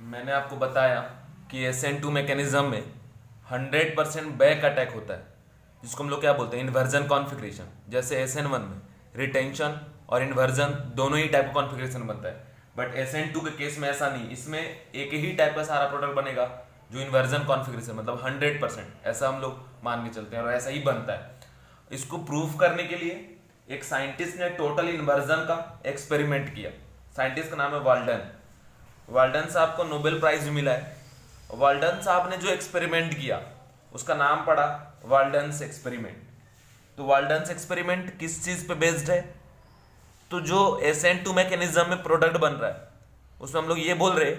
मैंने आपको बताया कि SN2 मैकेनिज्म में 100% बैक अटैक होता है, जिसको हम लोग क्या बोलते हैं, इन्वर्जन कॉन्फ़िगरेशन। जैसे SN1 में रिटेंशन और इन्वर्जन दोनों ही टाइप का कॉन्फ़िगरेशन बनता है, बट SN2 के केस में ऐसा नहीं। इसमें एक ही टाइप का सारा प्रोडक्ट बनेगा जो इन्वर्जन कॉन्फ़िगरेशन, मतलब 100%, ऐसा हम लोग मान के चलते हैं और ऐसा ही बनता है। इसको प्रूव करने के लिए एक साइंटिस्ट ने टोटल इन्वर्जन का एक्सपेरिमेंट किया। साइंटिस्ट का नाम है वाल्डन। वाल्डन साहब को नोबेल प्राइज भी मिला है। वाल्डन साहब ने जो एक्सपेरिमेंट किया उसका नाम पड़ा वाल्डन्स एक्सपेरिमेंट। तो वाल्डन्स एक्सपेरिमेंट किस चीज पे बेस्ड है? तो जो SN2 मैकेनिज्म में प्रोडक्ट बन रहा है उसमें हम लोग ये बोल रहे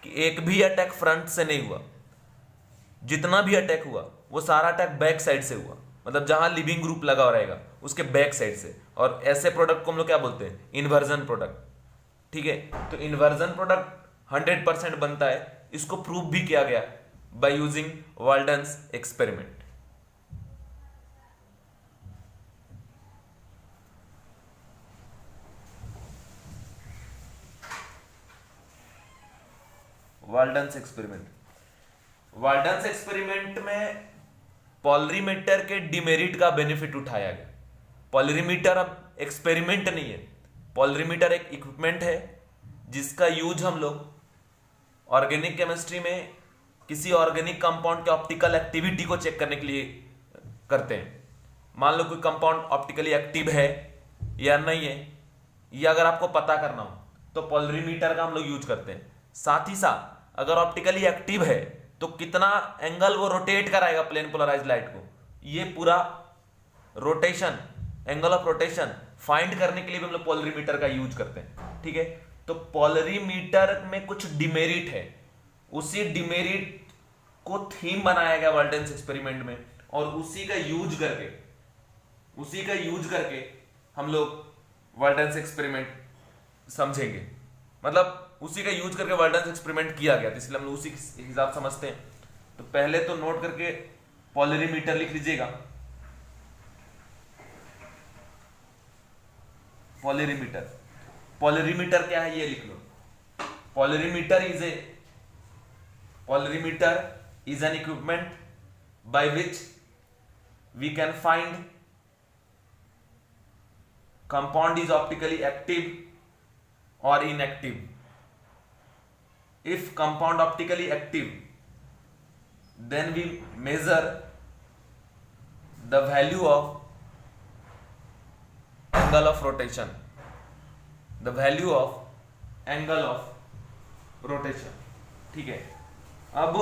कि एक भी अटैक फ्रंट से नहीं हुआ, जितना भी अटैक हुआ वो सारा अटैक बैक साइड से हुआ, मतलब जहां लिविंग ग्रुप लगा हुआ रहेगा उसके बैक साइड से। और ऐसे प्रोडक्ट को हम लोग क्या बोलते हैं? Inversion product. ठीक है, तो इन्वर्जन प्रोडक्ट 100% बनता है। इसको प्रूव भी किया गया by using Walden's experiment. Walden's experiment, Walden's experiment में पॉलरीमीटर के डिमेरिट का बेनिफिट उठाया गया। पॉलरीमीटर अब एक्सपेरिमेंट नहीं है, पॉलरीमीटर एक इक्विपमेंट है जिसका यूज हम लोग ऑर्गेनिक केमिस्ट्री में किसी ऑर्गेनिक कंपाउंड के ऑप्टिकल एक्टिविटी को चेक करने के लिए करते हैं। मान लो कोई कंपाउंड ऑप्टिकली एक्टिव है या नहीं है, ये अगर आपको पता करना हो तो पॉलरीमीटर का हम लोग यूज करते हैं। साथ ही साथ अगर ऑप्टिकली एक्टिव है तो कितना एंगल वो रोटेट कराएगा प्लेन पोलराइज्ड लाइट को, ये पूरा rotation, angle of rotation find करने के लिए भी हम लोग पॉलरीमीटर का यूज करते हैं। ठीक है, तो पॉलरीमीटर में कुछ डिमेरिट है, उसी डिमेरिट को थीम बनाया गया वाल्डन्स एक्सपेरिमेंट में, और उसी का यूज करके हम लोग वाल्डन्स एक्सपेरिमेंट समझेंगे। मतलब उसी का यूज करके वाल्डन्स एक्सपेरिमेंट किया गया, तो इसलिए हम लोग उसी के हिसाब समझते हैं। तो पहले तो नोट करके पॉलरीमीटर लिख लीजिएगा। पॉलरीमीटर, पॉलरीमीटर क्या है ये लिख लो। Polarimeter is an equipment by which we can find compound is optically active or inactive. If compound optically active, then we measure the value of angle of rotation. The value of angle of rotation. ठीक है, अब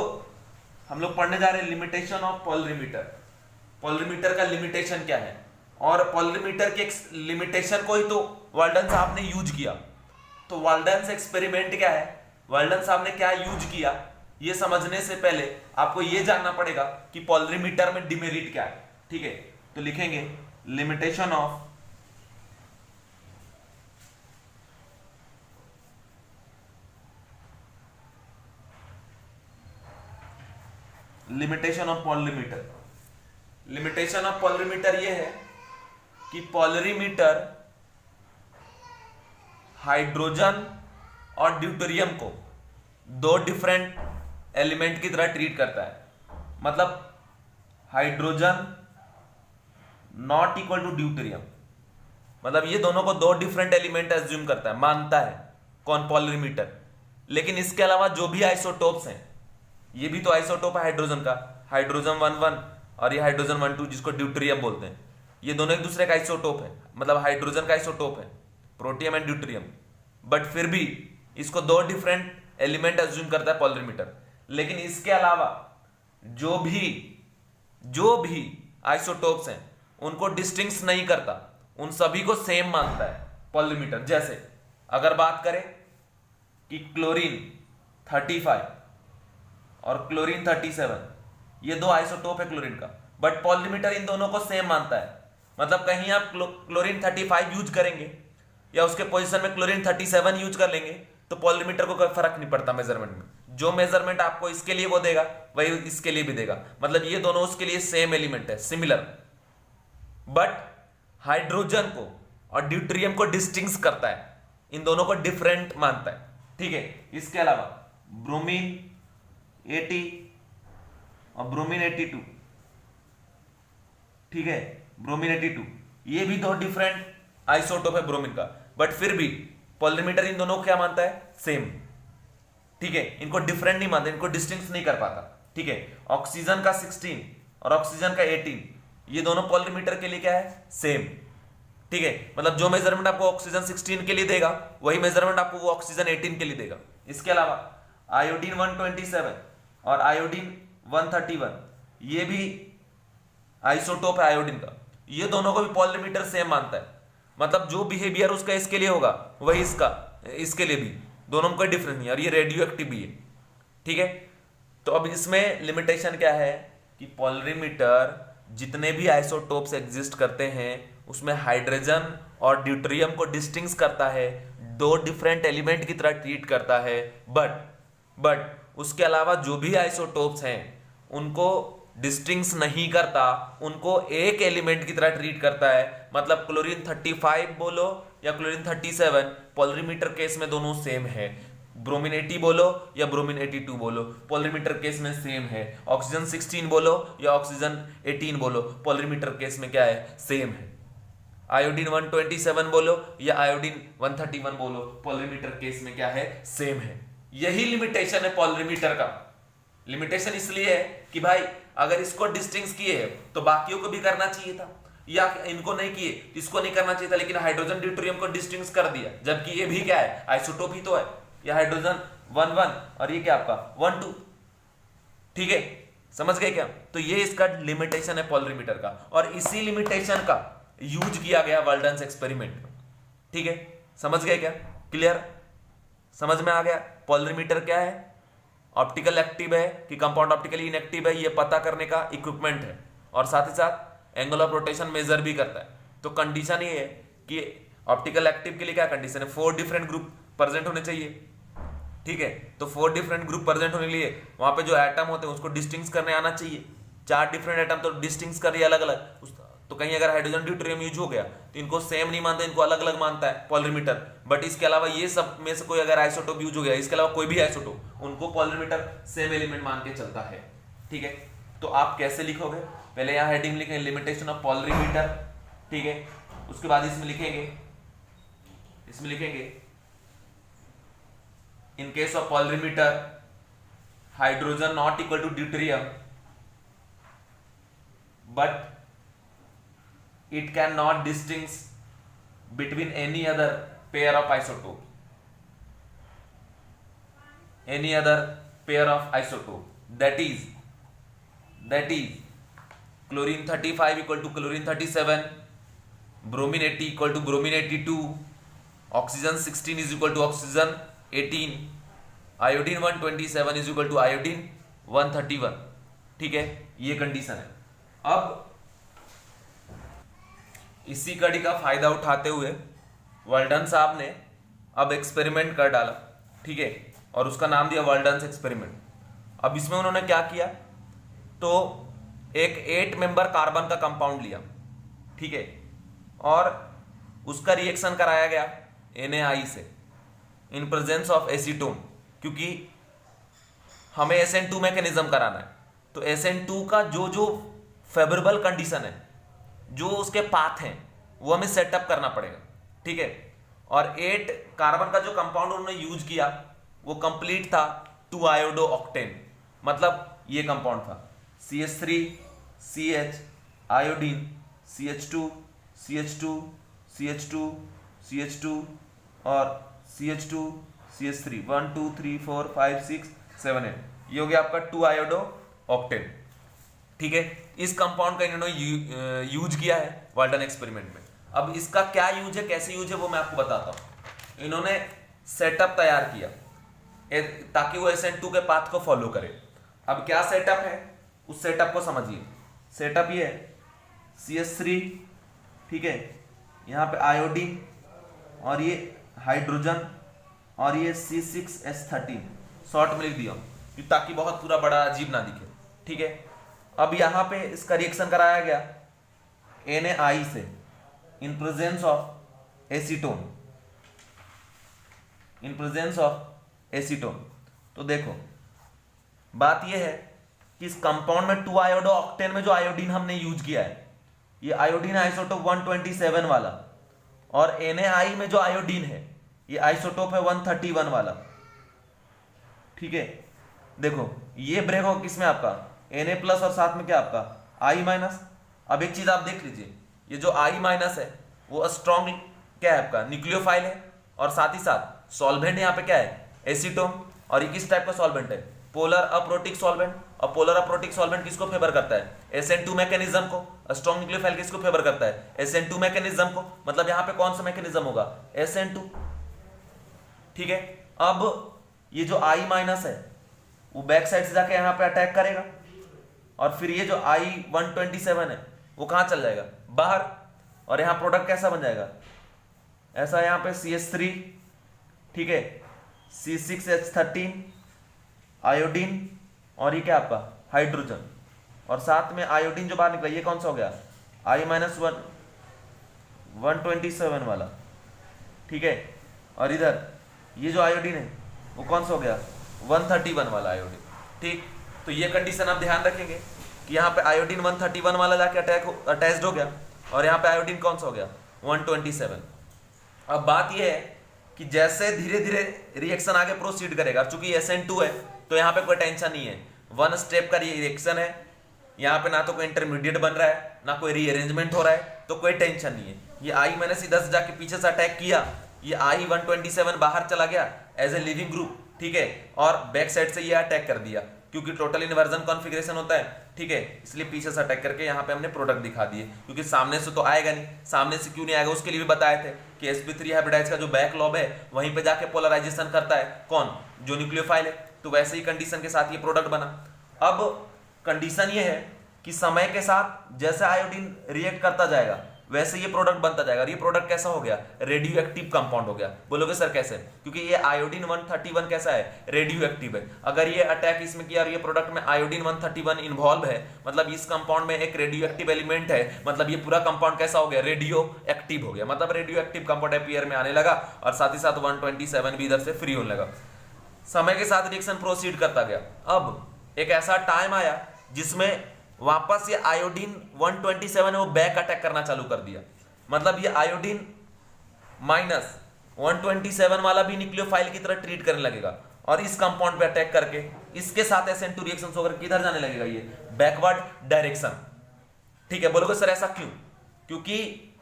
हम लोग पढ़ने जा रहे हैं limitation of polarimeter. Polarimeter का लिमिटेशन क्या है, और पॉलरीमीटर के लिमिटेशन को ही तो वाल्डन साहब ने यूज किया। तो वाल्डन्स एक्सपेरिमेंट क्या है, वाल्डन साहब ने क्या यूज किया, ये समझने से पहले आपको ये जानना पड़ेगा कि पॉलरीमीटर में डिमेरिट क्या है। ठीक है, तो लिखेंगे limitation of polarimeter. Limitation of polarimeter ये है कि पॉलरीमीटर हाइड्रोजन और ड्यूटेरियम को दो डिफरेंट एलिमेंट की तरह ट्रीट करता है। मतलब hydrogen not equal to deuterium, मतलब ये दोनों को दो डिफरेंट एलिमेंट एज्यूम करता है, मानता है कौन? पॉलरीमीटर। लेकिन इसके अलावा जो भी आइसोटोप्स हैं, ये भी तो आइसोटोप है हाइड्रोजन का, हाइड्रोजन 1,1 और ये हाइड्रोजन 1,2 जिसको ड्यूटेरियम बोलते हैं, ये दोनों एक दूसरे का आइसोटोप है, मतलब हाइड्रोजन का आइसोटोप है, प्रोटियम एंड ड्यूटेरियम। बट फिर भी इसको दो डिफरेंट एलिमेंट एज्यूम करता है पॉलरीमीटर। लेकिन इसके अलावा जो भी आइसोटोप्स हैं उनको डिस्टिंक्ट नहीं करता, उन सभी को सेम मानता है पॉलरीमीटर। जैसे अगर बात करें कि क्लोरीन 35 और क्लोरीन 37, ये दो आइसोटोप है क्लोरीन का, बट पॉलरीमीटर इन दोनों को सेम मानता है। मतलब कहीं आप क्लोरीन 35 यूज करेंगे या उसके पोजीशन में क्लोरीन 37 यूज कर लेंगे तो पॉलरीमीटर को कोई फर्क नहीं पड़ता मेजरमेंट में। जो मेजरमेंट आपको इसके लिए वो देगा वही इसके लिए भी देगा, मतलब ये दोनों उसके लिए सेम एलिमेंट है, सिमिलर। बट हाइड्रोजन को और ड्यूटेरियम को डिस्टिंग्विश करता है, इन दोनों को डिफरेंट मानता है। ठीक है। इसके अलावा ब्रोमीन 80 और ब्रोमीन 82, ठीक है, ब्रोमीन 82, ये भी दो डिफरेंट आइसोटोप है ब्रोमीन का, बट फिर भी पोलरीमीटर इन दोनों को क्या मानता है, सेम, ठीक है, इनको डिफरेंट नहीं मानता, इनको डिस्टिंक्ट नहीं कर पाता, ठीक है। ऑक्सीजन का 16 और ऑक्सीजन का 18, ये दोनों पोलरीमीटर के लिए क्या है, सेम, ठीक है, मतलब जो मेजरमेंट आपको ऑक्सीजन 16 के लिए देगा वही मेजरमेंट आपको वो ऑक्सीजन 18 के लिए देगा। इसके अलावा आयोडीन 127 और आयोडीन 131, ये भी आइसोटोप है आयोडीन का, ये दोनों को भी पोलरीमीटर सेम मानता है, मतलब जो बिहेवियर उसका इसके लिए होगा वही इसका इसके लिए भी, दोनों में कोई डिफरेंस नहीं है, और ये रेडियो एक्टिव भी है, ठीक है। तो अब इसमें लिमिटेशन क्या है कि पोलरीमीटर जितने भी आइसोटोप्स एग्जिस्ट करते हैं उसमें हाइड्रोजन और ड्यूटेरियम को डिस्टिंग्विश करता है, दो डिफरेंट एलिमेंट की तरह ट्रीट करता है, बट उसके अलावा जो भी आइसोटोप्स हैं उनको डिस्टिंग्विश नहीं करता, उनको एक एलिमेंट की तरह ट्रीट करता है। मतलब क्लोरीन 35 बोलो या क्लोरीन 37, पोलरीमीटर केस में दोनों सेम है, ब्रोमीन 80 बोलो या ब्रोमीन 82 बोलो, पोलरीमीटर केस में सेम है, ऑक्सीजन 16 बोलो या ऑक्सीजन 18 बोलो, पोलरीमीटर केस में क्या है, सेम है। आयोडीन 127 बोलो या आयोडीन 131 बोलो, पोलरीमीटर केस में क्या है, सेम है। यही लिमिटेशन है पोलरीमीटर का। लिमिटेशन इसलिए है कि भाई अगर इसको डिस्टिंग्विश किए तो बाकियों को भी करना चाहिए था, या इनको नहीं किए इसको नहीं करना चाहिए था, लेकिन हाइड्रोजन ड्यूटेरियम को डिस्टिंग्विश कर दिया, जबकि ये भी क्या है, आइसोटोप ही तो है, ये हाइड्रोजन 11 और ये क्या आपका 12, ठीक है, समझ गए क्या। तो ये इसका लिमिटेशन है पोलरीमीटर का, और इसी लिमिटेशन का यूज किया गया वर्ल्डन्स एक्सपेरिमेंट में, ठीक है, समझ गए क्या, क्लियर, समझ में आ गया। पोलरीमीटर क्या है, ऑप्टिकल एक्टिव है कि कंपाउंड ऑप्टिकली इनएक्टिव है, ये पता करने का इक्विपमेंट है, और साथ ही साथ एंगल ऑफ रोटेशन मेजर भी करता है। तो कंडीशन ये है कि ऑप्टिकल एक्टिव के लिए क्या कंडीशन है, 4 डिफरेंट ग्रुप प्रेजेंट होने चाहिए, ठीक है। तो 4 डिफरेंट ग्रुप प्रेजेंट होने के लिए वहां पे जो एटम होते हैं उसको डिस्टिंग्विश करने आना चाहिए, 4 डिफरेंट एटम तो डिस्टिंग्विश कर रही है अलग अलग, तो कहीं अगर हाइड्रोजन ड्यूटेरियम यूज हो गया तो इनको सेम नहीं मानता, इनको अलग अलग मानता है पोलरीमीटर, बट इसके अलावा ये सब में से कोई अगर आइसोटोप यूज हो गया, इसके अलावा कोई भी आइसोटोप, उनको पोलरीमीटर सेम एलिमेंट मान के चलता है, ठीक है। तो आप कैसे लिखोगे, पहले यहाँ हेडिंग लिखेंगे लिमिटेशन ऑफ पोलरीमीटर, ठीक है, उसके बाद इसमें लिखेंगे in case of polarimeter hydrogen not equal to deuterium, but it cannot distinguish between any other pair of isotope, that is chlorine 35 equal to chlorine 37, bromine 80 equal to bromine 82, oxygen 16 is equal to oxygen 18, iodine 127 is equal to iodine 131, ठीक है, ये condition है। अब इसी कड़ी का फायदा उठाते हुए वर्ल्डन साहब ने अब एक्सपेरिमेंट कर डाला, ठीक है, और उसका नाम दिया वर्ल्डन्स एक्सपेरिमेंट। अब इसमें उन्होंने क्या किया, तो एक 8 मेंबर कार्बन का कंपाउंड लिया, ठीक है, और उसका रिएक्शन कराया गया NaI से इन प्रेजेंस ऑफ एसीटोन, क्योंकि हमें SN2 मैकेनिज्म कराना है, तो SN2 का जो फेवरेबल कंडीशन है, जो उसके पाथ हैं वो हमें सेटअप करना पड़ेगा, ठीक है। और 8 कार्बन का जो कंपाउंड उन्होंने यूज किया वो कंप्लीट था 2 आयोडो ऑक्टेन, मतलब ये कंपाउंड था CH3 CH iodine CH2 CH2 CH2 CH2 और CH2 CH3 1 2 3 4 5 6 7 8, ये हो गया आपका 2 आयोडो ऑक्टेन, ठीक है। इस कंपाउंड का इन्होंने यूज किया है वर्ल्डन एक्सपेरिमेंट में। अब इसका क्या यूज है, कैसे यूज है, वो मैं आपको बताता हूं। इन्होंने सेटअप तैयार किया ताकि वो SN2 के पाथ को फॉलो करे। अब क्या सेटअप है, उस सेटअप को समझिए। सेटअप ये है CH3, ठीक है, यहाँ पे आयोडीन और ये हाइड्रोजन और ये C6H13, शॉर्ट में लिख दिया ताकि बहुत पूरा बड़ा अजीब ना दिखे, ठीक है। अब यहां पे इसका रिएक्शन कराया गया NaI से इन प्रेजेंस ऑफ एसीटोन। तो देखो बात यह है कि इस कंपाउंड में 2 आयोडो ऑक्टेन में जो आयोडीन हमने यूज किया है, ये आयोडीन आइसोटोप 127 वाला, और NaI में जो आयोडीन है ये आइसोटोप है 131 वाला। ठीक है, देखो ये ब्रेक होगा किसमें आपका Na प्लस और साथ में क्या आपका I माइनस। अब एक चीज आप देख लीजिए, ये जो I माइनस है वो स्ट्रॉन्ग क्या है आपका न्यूक्लियोफाइल है, और साथ ही साथ सॉल्वेंट यहाँ पे क्या है एसीटोन। और ये किस टाइप का सॉल्वेंट है पोलर अप्रोटिक सॉल्वेंट। और पोलर अप्रोटिक सॉल्वेंट किसको फेवर करता है SN2 मैकेनिज्म को। स्ट्रॉन्ग न्यूक्लियोफाइल किसको फेवर करता है SN2 मैकेनिज्म को। मतलब यहाँ पे कौन सा मैकेनिज्म होगा SN2। ठीक है, अब ये जो I माइनस है वो बैक साइड से जाके यहाँ पे अटैक करेगा, और फिर ये जो I127 है वो कहाँ चल जाएगा बाहर, और यहाँ प्रोडक्ट कैसा बन जाएगा ऐसा, यहाँ पे CH3, ठीक है, C6H13 आयोडीन, और ये क्या आपका हाइड्रोजन, और साथ में आयोडीन जो बाहर निकला ये कौन सा हो गया I-127 वाला। ठीक है, और इधर ये जो आयोडीन है वो कौन सा हो गया 131 वाला आयोडीन। ठीक, तो ये कंडीशन आप ध्यान रखेंगे कि यहाँ पे आयोडीन 131 वाला जाके अटैच्ड हो गया, और यहाँ पे आयोडीन कौन सा हो गया 127। अब बात ये है कि जैसे धीरे धीरे रिएक्शन आगे प्रोसीड करेगा, चूंकि SN2 है तो यहाँ पे कोई टेंशन नहीं है, वन स्टेप का रिएक्शन है, यहाँ पे ना तो कोई इंटरमीडिएट बन रहा है ना कोई रीअरेंजमेंट हो रहा है, तो कोई टेंशन नहीं है। ये I-10 जाके पीछे से अटैक किया, ये I-127 बाहर चला गया एज ए लिविंग ग्रुप। ठीक है, और बैक साइड से ये अटैक कर दिया क्योंकि टोटल इन्वर्जन कॉन्फ़िगरेशन होता है। ठीक है, इसलिए पीछे से अटैक करके यहाँ पे हमने प्रोडक्ट दिखा दिए, क्योंकि सामने से तो आएगा नहीं। सामने से क्यों नहीं आएगा उसके लिए भी बताए थे कि sp3 हाइब्रिडाइज का जो बैक लॉब है वहीं पे जाके पोलराइजेशन करता है कौन जो न्यूक्लियोफाइल है। तो वैसे ही कंडीशन के साथ ये प्रोडक्ट बना। अब कंडीशन ये है कि समय के साथ जैसे आयोडीन रिएक्ट करता जाएगा वैसे ये प्रोडक्ट बनता जाएगा, और ये प्रोडक्ट कैसा हो गया रेडियो एक्टिव कंपाउंड हो गया। बोलोगे सर कैसे, क्योंकि ये आयोडीन 131 कैसा है रेडियो एक्टिव है। अगर ये अटैक इसमें किया और ये प्रोडक्ट में आयोडीन 131 इन्वॉल्व है, मतलब इस कंपाउंड में एक रेडियो एक्टिव एलिमेंट है, मतलब ये पूरा कंपाउंड कैसा हो गया रेडियो एक्टिव हो गया, मतलब रेडियो एक्टिव कंपाउंड अपीयर में आने लगा, और साथ ही साथ 127 भी इधर से फ्री होने लगा। समय के साथ रिएक्शन प्रोसीड करता गया। अब एक ऐसा टाइम आया जिसमें वापस ये आयोडीन 127 है वो बैक अटैक करना चालू कर दिया, मतलब ये आयोडीन माइनस 127 वाला भी न्यूक्लियोफाइल की तरह ट्रीट करने लगेगा, और इस कंपाउंड पे अटैक करके इसके साथ SN2 रिएक्शंस होकर किधर जाने लगेगा ये बैकवर्ड डायरेक्शन। ठीक है, बोलोगे सर ऐसा क्यों, क्योंकि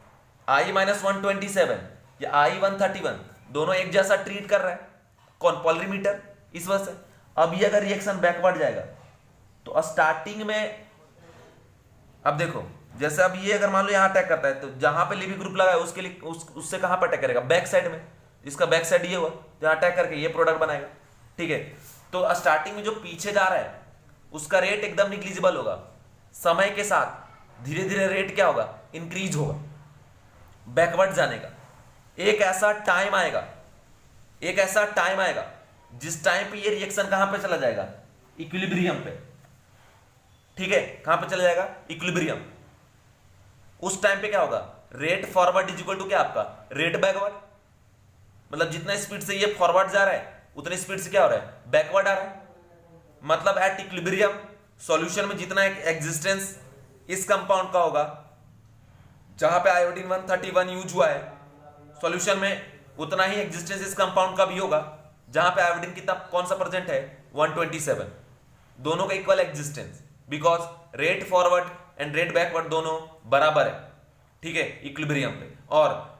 I-127 या I-131 दोनों एक जैसा ट्रीट कर रहा है कौन पोलरीमीटर, इस वजह से। अब ये अगर रिएक्शन बैकवर्ड जाएगा तो स्टार्टिंग में, अब देखो जैसे अब ये अगर मान लो यहाँ अटैक करता है तो जहां पे लिविंग ग्रुप लगा है उसके लिए उससे कहां पर अटैक करेगा बैक साइड में, इसका बैक साइड ये हुआ जहां अटैक करके ये प्रोडक्ट बनाएगा। ठीक है, तो स्टार्टिंग में जो पीछे जा रहा है उसका रेट एकदम निग्लिजिबल होगा, समय के साथ धीरे धीरे रेट क्या होगा इंक्रीज होगा बैकवर्ड जाने का। एक ऐसा टाइम आएगा जिस टाइम पे ये रिएक्शन कहां पे चला जाएगा इक्विलिब्रियम पे। ठीक है, कहां पे चला जाएगा इक्विलिब्रियम। उस टाइम पे क्या होगा rate forward is equal to क्या आपका रेट बैकवर्ड, मतलब जितना स्पीड से ये फॉरवर्ड जा रहा है उतनी स्पीड से क्या हो रहा है बैकवर्ड आ रहा है। मतलब एट इक्विलिब्रियम सॉल्यूशन में जितना एग्जिस्टेंस इस कंपाउंड का होगा जहां पे आयोडीन 131 यूज हुआ है सॉल्यूशन में, उतना ही एग्जिस्टेंस इस कंपाउंड का भी होगा जहां पे आयोडीन कितना कौन सा प्रेजेंट है 127। दोनों का equal existence, because rate forward and rate backward दोनों बराबर है। ठीक है, इक्विलिब्रियम पे। और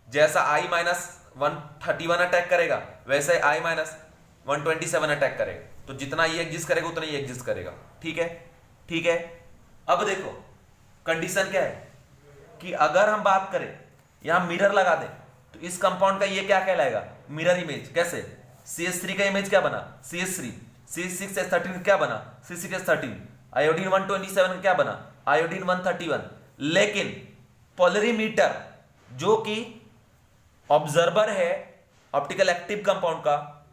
जैसा I-131 अटैक करेगा वैसे I-127 अटैक करेगा, तो जितना ये एग्जिस्ट करेगा उतना ये एग्जिस्ट करेगा। ठीक है, ठीक है। अब देखो कंडीशन क्या है कि अगर हम बात करें यहां मिरर लगा दें तो इस कंपाउंड का ये क्या कहलाएगा मिरर इमेज। कैसे CH3 का इमेज क्या बना CH3, C6H13 क्या बना C6H13, आयोडीन 127 का क्या बना आयोडीन 131। लेकिन पोलरीमीटर जो कि ऑब्जर्वर है ऑप्टिकल एक्टिव कंपाउंड का,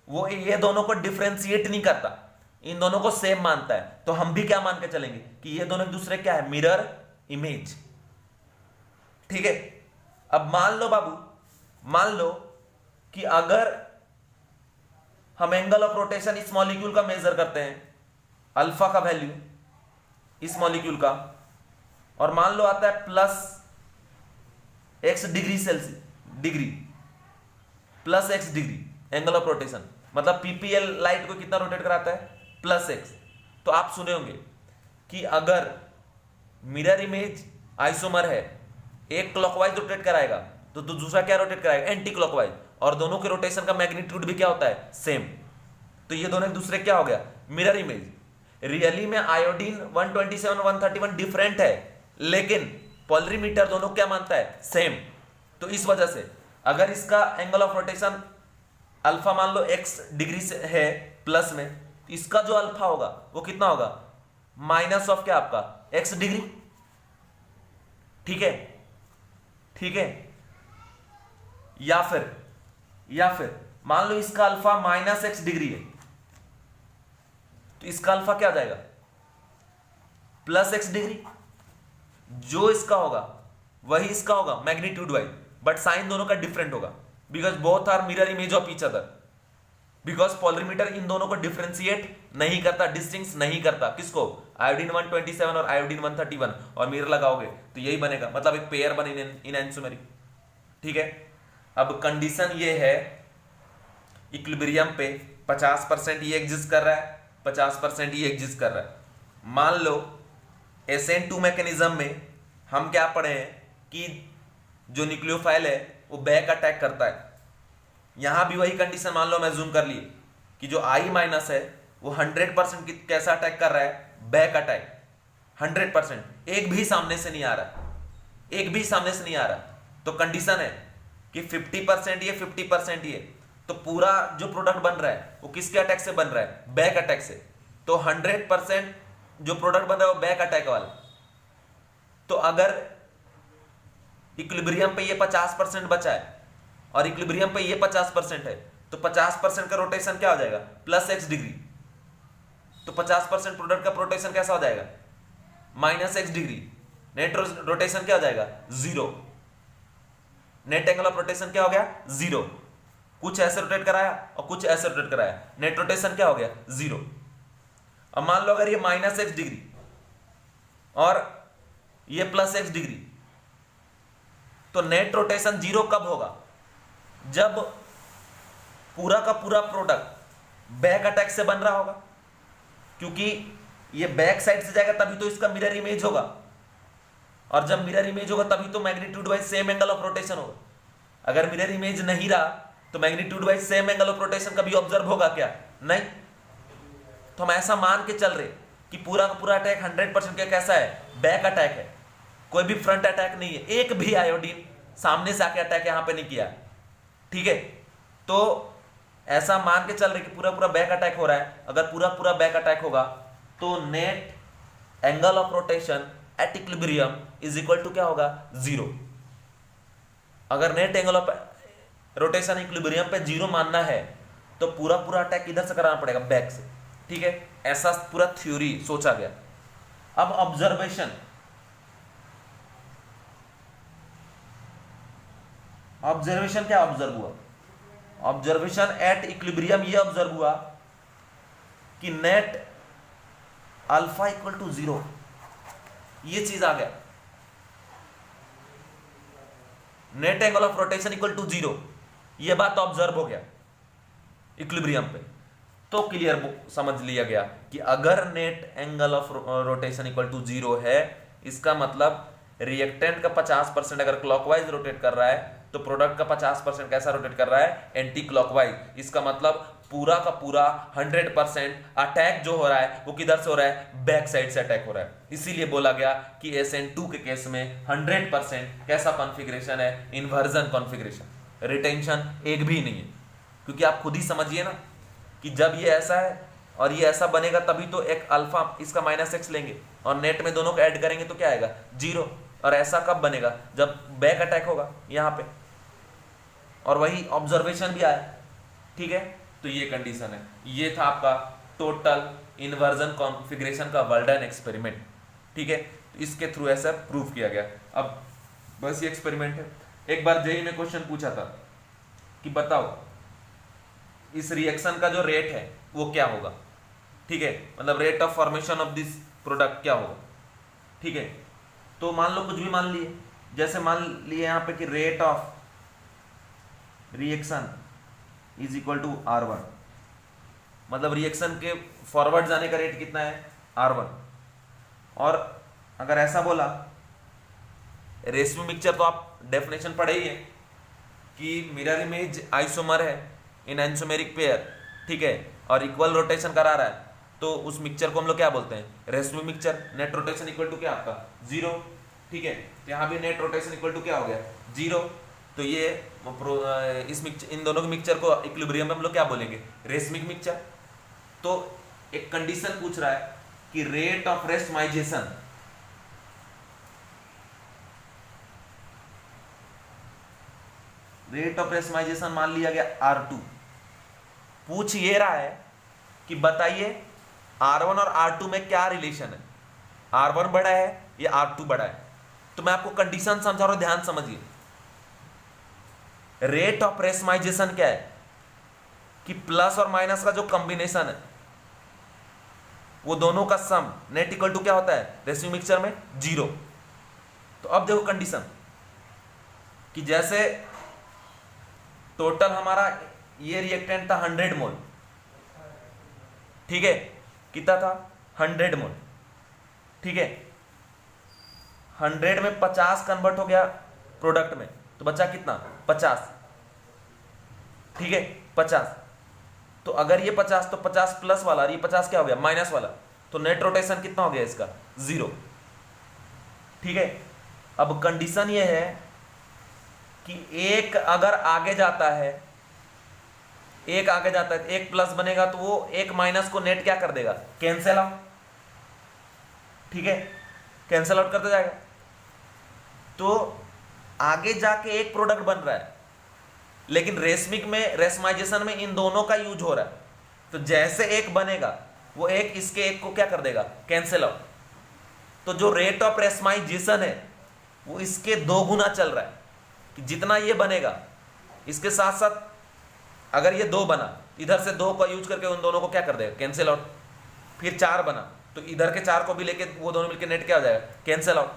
वो ये दोनों को डिफरेंशिएट नहीं करता, इन दोनों को सेम मानता है। तो हम भी क्या मान के चलेंगे कि ये दोनों एक दूसरे क्या है मिरर इमेज। ठीक है, अब मान लो बाबू, मान लो कि अगर हम एंगल ऑफ रोटेशन इस मॉलिक्यूल का मेजर करते हैं, अल्फा का वैल्यू इस मॉलिक्यूल का, और मान लो आता है +x degree Celsius, degree +x degree angle of rotation, मतलब पीपीएल लाइट को कितना रोटेट कराता है, +x। तो आप सुने होंगे कि अगर मिरर इमेज आइसोमर है, एक क्लॉकवाइज रोटेट कराएगा तो दूसरा क्या रोटेट कराएगा, एंटी क्लॉकवाइज, और दोनों के रोटेशन का मैग्नीट्यूड भी क्या होता है, सेम। तो ये दोनों एक दूसरे क्या हो गया, मिरर इमेज। रियली में आयोडीन 127 और 131 डिफरेंट है, लेकिन पोलरीमीटर दोनों क्या मानता है, सेम। तो इस वजह से अगर इसका एंगल ऑफ रोटेशन अल्फा मान लो x डिग्री से है प्लस में, तो इसका जो अल्फा होगा वो कितना होगा, माइनस ऑफ क्या आपका x डिग्री। ठीक है, ठीक है। या फिर मान लो इसका अल्फा -x डिग्री है, तो इसका अल्फा क्या आ जाएगा, +x डिग्री। जो इसका होगा वही इसका होगा मैग्नीट्यूड वाइज, बट साइन दोनों का डिफरेंट होगा, because both are mirror image of each other, because polarimeter इन दोनों को डिफरेंशिएट नहीं करता, डिस्टिंक्ट नहीं करता। किसको, आयोडीन 127 और आयोडीन 131, और मिरर लगाओगे तो यही बनेगा, मतलब एक पेयर बने इन एंसोमेरी। ठीक है। अब कंडीशन ये है, इक्विलिब्रियम पे 50% ये एग्जिस्ट कर रहा है, 50% ये एग्जिस्ट कर रहा है। मान लो SN2 मैकेनिज्म में हम क्या पढ़े हैं कि जो न्यूक्लियोफाइल है वो बैक अटैक करता है। यहां भी वही कंडीशन मान लो, मैं जूम कर लिए कि जो I- है वो 100% कैसा अटैक कर रहा है, बैक अटैक 100%, एक भी सामने से नहीं आ रहा, एक भी सामने से नहीं आ रहा। तो कंडीशन है कि 50% ये 50% ये, तो पूरा जो प्रोडक्ट बन रहा है वो किसके अटैक से बन रहा है, बैक अटैक से। तो 100% जो प्रोडक्ट बन रहा है वो बैक अटैक वाला। तो अगर इक्विलिब्रियम पे ये 50% बचा है और इक्विलिब्रियम पे ये 50% है, तो 50% का रोटेशन क्या हो जाएगा, +x डिग्री। तो 50% प्रोडक्ट का रोटेशन कैसा हो जाएगा, -x डिग्री। नेट रोटेशन क्या हो जाएगा, 0। नेट एंगल ऑफ रोटेशन क्या हो गया, 0। कुछ ऐसे रोटेट कराया और कुछ ऐसे रोटेट कराया, नेट रोटेशन क्या हो गया, 0। अब मान लो अगर ये -x डिग्री और ये +x डिग्री, तो नेट रोटेशन 0 कब होगा, जब पूरा का पूरा प्रोडक्ट बैक अटैक से बन रहा होगा, क्योंकि ये बैक साइड से जाएगा तभी तो इसका मिरर इमेज होगा, और जब मिरर इमेज होगा तभी तो magnitude wise same angle of rotation होगा। अगर मिरर इमेज नहीं रहा तो magnitude wise same angle of rotation कभी ऑब्जर्व होगा क्या, नहीं। तो हम ऐसा मान के चल रहे कि पूरा का पूरा अटैक 100% क्या कैसा है, बैक अटैक है, कोई भी फ्रंट अटैक नहीं है, एक भी आयोडीन सामने से आके अटैक यहां पे नहीं किया। ठीक है, तो ऐसा मान के चल रहे कि पूरा पूरा बैक अटैक हो रहा है। अगर पूरा पूरा बैक अटैक होगा तो net angle of rotation at equilibrium is equal to क्या होगा, 0। अगर net angle of rotation equilibrium पे 0 मानना है तो पूरा पूरा अटैक इधर से कराना पड़ेगा, बैक से। ठीक है, ऐसा पूरा थ्योरी सोचा गया। अब ऑब्जर्वेशन, ऑब्जर्वेशन क्या ऑब्जर्व हुआ, ऑब्जर्वेशन एट इक्विलिब्रियम ये ऑब्जर्व हुआ कि नेट अल्फा इक्वल टू 0, ये चीज आ गया, net angle of rotation equal to 0, ये बात ऑब्जर्व हो गया इक्विलिब्रियम पे। तो क्लियर समझ लिया गया कि अगर net angle of rotation equal to 0 है, इसका मतलब रिएक्टेंट का 50% अगर क्लॉकवाइज रोटेट कर रहा है तो प्रोडक्ट का 50% कैसा रोटेट कर रहा है, एंटी क्लॉकवाइज। इसका मतलब पूरा का पूरा 100% अटैक जो हो रहा है वो किधर से हो रहा है, बैक साइड से अटैक हो रहा है। इसीलिए बोला गया कि SN2 के केस में 100% कैसा कॉन्फ़िगरेशन है, इन्वर्जन कॉन्फ़िगरेशन, रिटेंशन एक भी नहीं है। क्योंकि आप खुद ही समझिए ना कि जब ये ऐसा है और ये ऐसा बनेगा तभी तो एक अल्फा इसका -x लेंगे और नेट में दोनों को ऐड करेंगे तो क्या आएगा, 0। और ऐसा कब बनेगा, जब बैक अटैक होगा यहाँ पे, और वही ऑब्जर्वेशन भी आया। ठीक है, तो ये कंडीशन है। ये था आपका टोटल इन्वर्जन कॉन्फ़िगरेशन का वर्ल्डन एक्सपेरिमेंट। ठीक है, तो इसके थ्रू ऐसा प्रूव किया गया। अब बस ये एक्सपेरिमेंट है। एक बार जेईई में क्वेश्चन पूछा था कि बताओ इस रिएक्शन का जो रेट है वो क्या होगा, ठीक है, मतलब rate of formation of this product क्या होगा, ठीक है। तो मान लो कुछ भी मान लिए, जैसे मान लिए यहाँ पे कि rate of reaction is equal to R1, मतलब रिएक्शन के फॉरवर्ड जाने का रेट कितना है R1। और अगर ऐसा बोला, रेशमी मिक्सचर तो आप डेफिनेशन पढ़े ही है कि मिरर इमेज आइसोमर है इन एंसोमेरिक पेयर, ठीक है, और इक्वल रोटेशन करा रहा है, तो उस मिक्सचर को हम लोग क्या बोलते हैं, racemic mixture. Net rotation equal to क्या आपका 0, ठीक है, तो यहाँ भी नेट रोटेशन इक्वल टू क्या हो गया 0। तो ये इस मिक्सचर, इन दोनों के मिक्सचर को इक्विलिब्रियम में हम लोग क्या बोलेंगे, रेशमिक मिक्सचर। तो एक कंडीशन पूछ रहा है कि रेट ऑफ रेशमाइजेशन, रेट ऑफ रेशमाइजेशन मान लिया गया R2। पूछ ये रहा है कि बताइए R1 और R2 में क्या रिलेशन है, R1 बड़ा है या R2 बड़ा है। तो मैं आपको कंडीशन समझा रहा हूं, ध्यान समझिए। रेट ऑफ रेशमाइजेशन क्या है कि प्लस और माइनस का जो कॉम्बिनेशन है वो दोनों का सम नेट इक्वल टू क्या होता है रेशमी मिक्सचर में 0। तो अब देखो कंडीशन कि जैसे टोटल हमारा ये रिएक्टेंट था 100 मोल, ठीक है, कितना था 100 मोल, ठीक है, 100 में 50 कन्वर्ट हो गया प्रोडक्ट में, तो बचा कितना 50, ठीक है 50। तो अगर ये 50 तो 50 प्लस वाला, और ये 50 क्या हो गया माइनस वाला, तो नेट रोटेशन कितना हो गया इसका 0, ठीक है। अब कंडीशन ये है कि एक अगर आगे जाता है, एक आगे जाता है, एक प्लस बनेगा तो वो एक माइनस को नेट क्या कर देगा, कैंसिल आउट, ठीक है, कैंसिल आउट करते जाएगा। तो आगे जाके एक प्रोडक्ट बन रहा है, लेकिन रेशमिक में रेशमाइजेशन में इन दोनों का यूज हो रहा है, तो जैसे एक बनेगा वो एक इसके एक को क्या कर देगा कैंसिल आउट। तो जो रेट ऑफ रेशमाइजेशन है वो इसके 2 गुना चल रहा है, कि जितना ये बनेगा इसके साथ साथ अगर ये 2 बना, इधर से 2 का यूज करके उन दोनों को क्या कर देगा कैंसिल आउट। फिर 4 बना तो इधर के 4 को भी लेके वो दोनों मिलकर नेट क्या हो जाएगा कैंसिल आउट,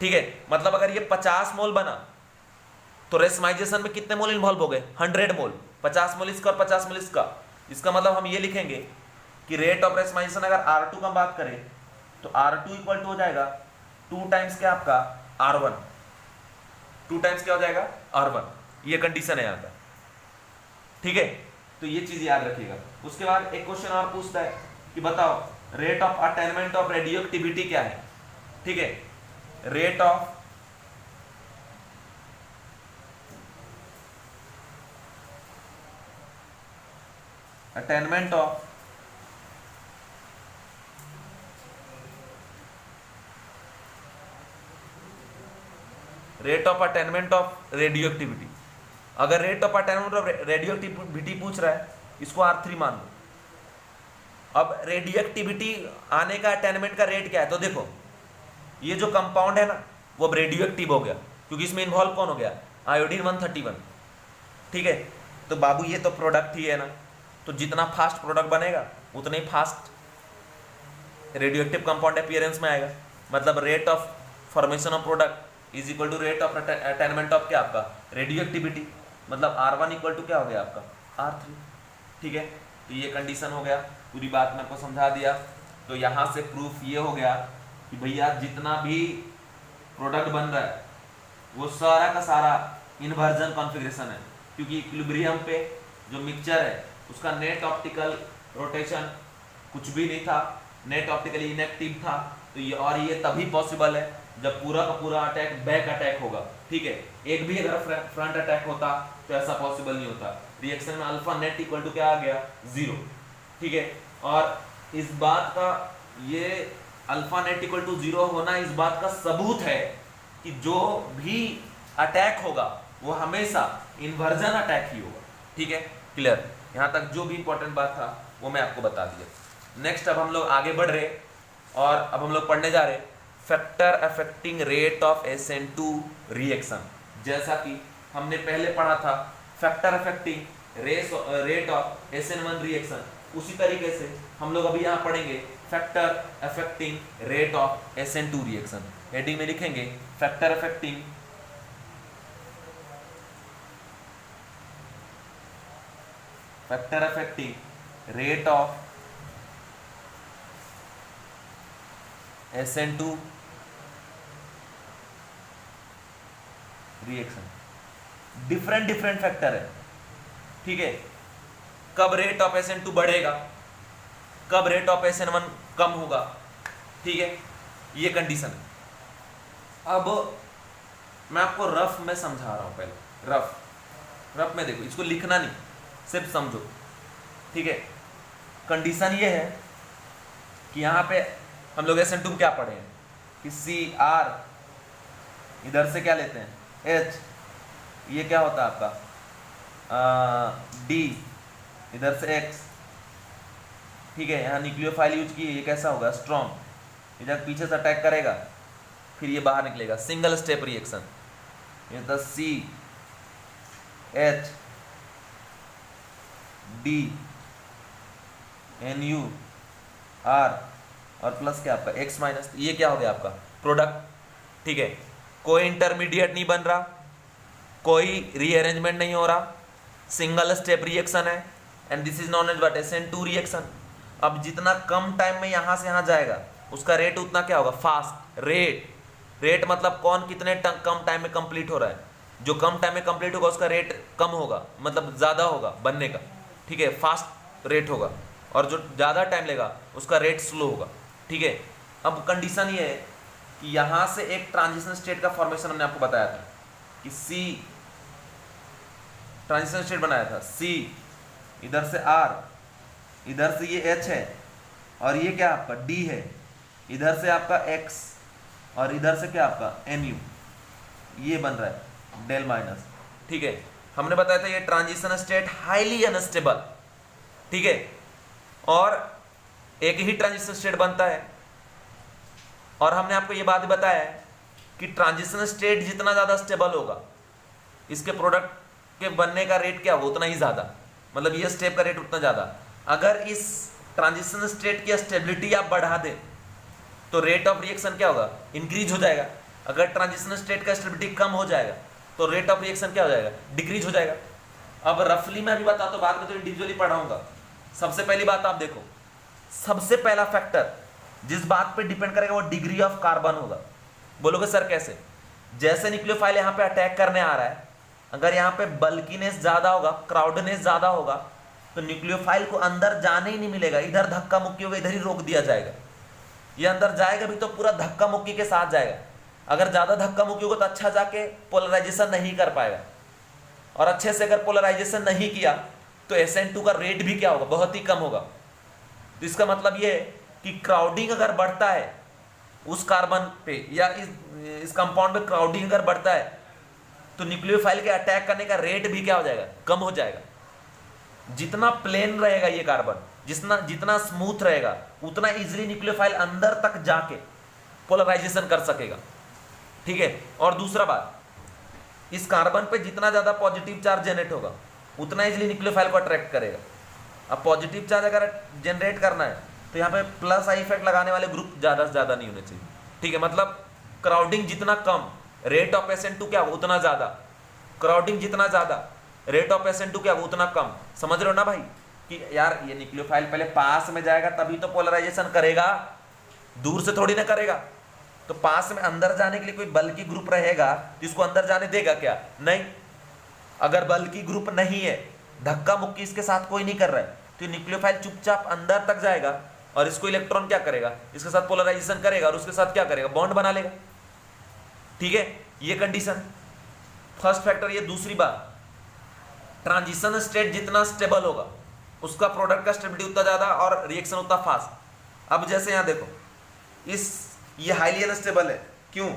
ठीक है। मतलब अगर ये 50 मोल बना तो रेशमाइजेशन में कितने मोल इन्वॉल्व हो गए 100 मोल, 50 मोल इसका और 50 मोल इसका। इसका मतलब हम ये लिखेंगे कि रेट ऑफ रेशमाइजेशन अगर R2 का बात करें तो R2 इक्वल टू हो जाएगा 2 टाइम्स क्या आपका R1, 2 टाइम्स क्या हो जाएगा R1। ये कंडीशन है यहाँ का, ठीक है। तो ये चीज याद रखिएगा। उसके बाद एक क्वेश्चन और पूछता है कि बताओ rate of attainment of radioactivity क्या है, ठीक है। Rate of attainment of rate of attainment of radioactivity. अगर rate of attainment of radioactivity पूछ रहा है, इसको R3 मान लो। अब रेडियो एक्टिविटी आने का अटेनमेंट का रेट क्या है, तो देखो ये जो कंपाउंड है ना वो अब रेडियो एक्टिव हो गया, क्योंकि इसमें इन्वॉल्व कौन हो गया आयोडीन 131, ठीक है। तो बाबू ये तो प्रोडक्ट ही है ना, तो जितना फास्ट प्रोडक्ट बनेगा उतना ही fast radioactive compound appearance में आएगा। मतलब rate of formation of product is equal to rate of attainment of क्या आपका रेडियो एक्टिविटी, मतलब R1 इक्वल टू क्या हो गया आपका R3, ठीक है। तो ये कंडीशन हो गया, पूरी बात मैं आपको समझा दिया। तो यहाँ से प्रूफ ये हो गया कि भैया जितना भी प्रोडक्ट बन रहा है वो सारा का सारा इन्वर्जन कॉन्फ़िगरेशन है, क्योंकि इक्विलिब्रियम पे जो मिक्सचर है उसका नेट ऑप्टिकल रोटेशन कुछ भी नहीं था, नेट ऑप्टिकली इनएक्टिव था। तो ये और ये तभी पॉसिबल है जब पूरा का पूरा अटैक बैक अटैक होगा, ठीक है। एक भी अगर फ्रंट अटैक होता तो ऐसा पॉसिबल नहीं होता। रिएक्शन में अल्फा नेट इक्वल टू क्या आ गया 0, ठीक है। और इस बात का ये अल्फा नेट इक्वल टू 0 होना इस बात का सबूत है कि जो भी अटैक होगा वो हमेशा इन्वर्जन अटैक ही होगा, ठीक है। क्लियर, यहाँ तक जो भी इंपॉर्टेंट बात था वो मैं आपको बता दिया। नेक्स्ट अब हम लोग आगे बढ़ रहे और अब हम लोग पढ़ने जा रहे factor affecting rate of SN2 reaction. जैसा कि हमने पहले पढ़ा था factor affecting rate of SN1 reaction. उसी तरीके से हम लोग अभी यहाँ पढ़ेंगे factor affecting rate of SN2 reaction. Heading में लिखेंगे factor affecting rate of SN2 reaction. Different factor है, ठीक है। कब रेट ऑफ SN2 बढ़ेगा, कब रेट ऑफ SN1 कम होगा, ठीक है, ये कंडीशन है। अब मैं आपको रफ में समझा रहा हूं, पहले रफ में देखो, इसको लिखना नहीं, सिर्फ समझो, ठीक है। कंडीशन ये है कि यहां पे हम लोग SN2 में क्या पढ़े हैं कि CR, इधर से क्या लेते हैं H, ये क्या होता है आपका D, इधर से X, ठीक है। यहाँ न्यूक्लियोफाइल यूज किए, ये कैसा होगा स्ट्रॉन्ग, ये जब पीछे से अटैक करेगा फिर ये बाहर निकलेगा, सिंगल स्टेप रिएक्शन। ये तो C H D NU R और प्लस क्या आपका X माइनस, ये क्या हो गया आपका प्रोडक्ट, ठीक है। कोई इंटरमीडिएट नहीं बन रहा, कोई रीअरेंजमेंट नहीं हो रहा, सिंगल स्टेप रिएक्शन है, and this is known as what SN2 reaction. अब जितना कम टाइम में यहां से यहां जाएगा उसका रेट उतना क्या होगा फास्ट। रेट मतलब कौन कितने कम टाइम में कंप्लीट हो रहा है, जो कम टाइम में कंप्लीट होगा उसका रेट कम होगा, मतलब ज्यादा होगा बनने का, ठीक है, फास्ट रेट होगा, और जो ज्यादा टाइम लेगा उसका रेट स्लो होगा, ठीक है। अब कंडीशन ये है कि यहां से एक ट्रांजिशन स्टेट का फॉर्मेशन हमने आपको बताया था कि C ट्रांजिशन स्टेट बनाया था, C इधर से R, इधर से ये H है, और ये क्या आपका D है, इधर से आपका X, और इधर से क्या आपका NU, ये बन रहा है डेल माइनस, ठीक है। हमने बताया था ये ट्रांजिशन स्टेट हाईली अनस्टेबल, ठीक है, और एक ही ट्रांजिशन स्टेट बनता है। और हमने आपको ये बात बताया है कि ट्रांजिशन स्टेट जितना ज्यादा स्टेबल होगा इसके प्रोडक्ट के बनने का रेट क्या होगा उतना ही ज्यादा, मतलब ये स्टेप का रेट उतना ज्यादा। अगर इस ट्रांजिशन स्टेट की स्टेबिलिटी आप बढ़ा दें तो रेट ऑफ रिएक्शन क्या होगा इंक्रीज हो जाएगा। अगर ट्रांजिशन स्टेट का स्टेबिलिटी कम हो जाएगा तो रेट ऑफ रिएक्शन क्या हो जाएगा डिक्रीज हो जाएगा। अब रफली मैं अभी बताता हूं, बाद में तो इंडिविजुअली पढ़ाऊंगा। सबसे पहली बात आप देखो, सबसे पहला फैक्टर जिस बात पे डिपेंड करेगा वो डिग्री ऑफ कार्बन होगा। बोलोगे सर कैसे? जैसे न्यूक्लियोफाइल यहां पे अटैक करने आ रहा है, अगर यहां पे बल्कीनेस ज्यादा होगा, क्राउडनेस ज्यादा होगा, तो न्यूक्लियोफाइल को अंदर जाने ही नहीं मिलेगा, इधर धक्का मुक्की होगा, इधर ही रोक दिया जाएगा। ये अंदर जाएगा भी तो पूरा धक्का मुक्की के साथ जाएगा। अगर ज्यादा धक्का मुक्की होगा तो अच्छा जाके पोलराइजेशन नहीं कर पाएगा, और अच्छे से अगर पोलराइजेशन नहीं किया तो SN2 का रेट भी क्या होगा बहुत ही कम होगा। तो इसका मतलब ये है कि क्राउडिंग अगर बढ़ता है उस कार्बन पे या इस कंपाउंड पे क्राउडिंग अगर बढ़ता है तो न्यूक्लियोफाइल के अटैक करने का रेट भी क्या हो जाएगा कम हो जाएगा। जितना प्लेन रहेगा ये कार्बन, जितना स्मूथ रहेगा उतना इजीली न्यूक्लियोफाइल अंदर तक जाके पोलराइजेशन कर सकेगा, ठीक है। और दूसरा बात, इस कार्बन पे जितना ज्यादा पॉजिटिव चार्ज जनरेट होगा उतना इजीली न्यूक्लियोफाइल को अट्रैक्ट करेगा। अब पॉजिटिव चार्ज अगर जनरेट करना है तो यहाँ पे प्लस आई इफेक्ट लगाने वाले ग्रुप ज्यादा से ज्यादा नहीं होने चाहिए, ठीक है। मतलब क्राउडिंग जितना कम रेट ऑफ SN2 क्या होगा उतना ज्यादा, क्राउडिंग जितना ज्यादा रेट ऑफ SN2 क्या होगा उतना कम। समझ रहे हो ना भाई कि यार ये न्यूक्लियोफाइल पहले पास में जाएगा तभी तो पोलराइजेशन करेगा, दूर से थोड़ी ना करेगा। तो पास में अंदर जाने के लिए कोई बल्कि ग्रुप रहेगा तो इसको अंदर जाने देगा क्या? नहीं। अगर बल्कि ग्रुप नहीं है, धक्का मुक्की इसके साथ कोई नहीं कर रहा है, तो न्यूक्लियोफाइल चुपचाप अंदर तक जाएगा और इसको इलेक्ट्रॉन क्या करेगा इसके साथ पोलराइजेशन करेगा और उसके साथ क्या करेगा बॉन्ड बना लेगा, ठीक है। ये कंडीशन फर्स्ट फैक्टर। ये दूसरी बात, ट्रांजिशन स्टेट जितना स्टेबल होगा उसका प्रोडक्ट का स्टेबिलिटी उतना ज्यादा और रिएक्शन उतना फास्ट। अब जैसे यहां देखो ये हाईली अनस्टेबल है, क्यों?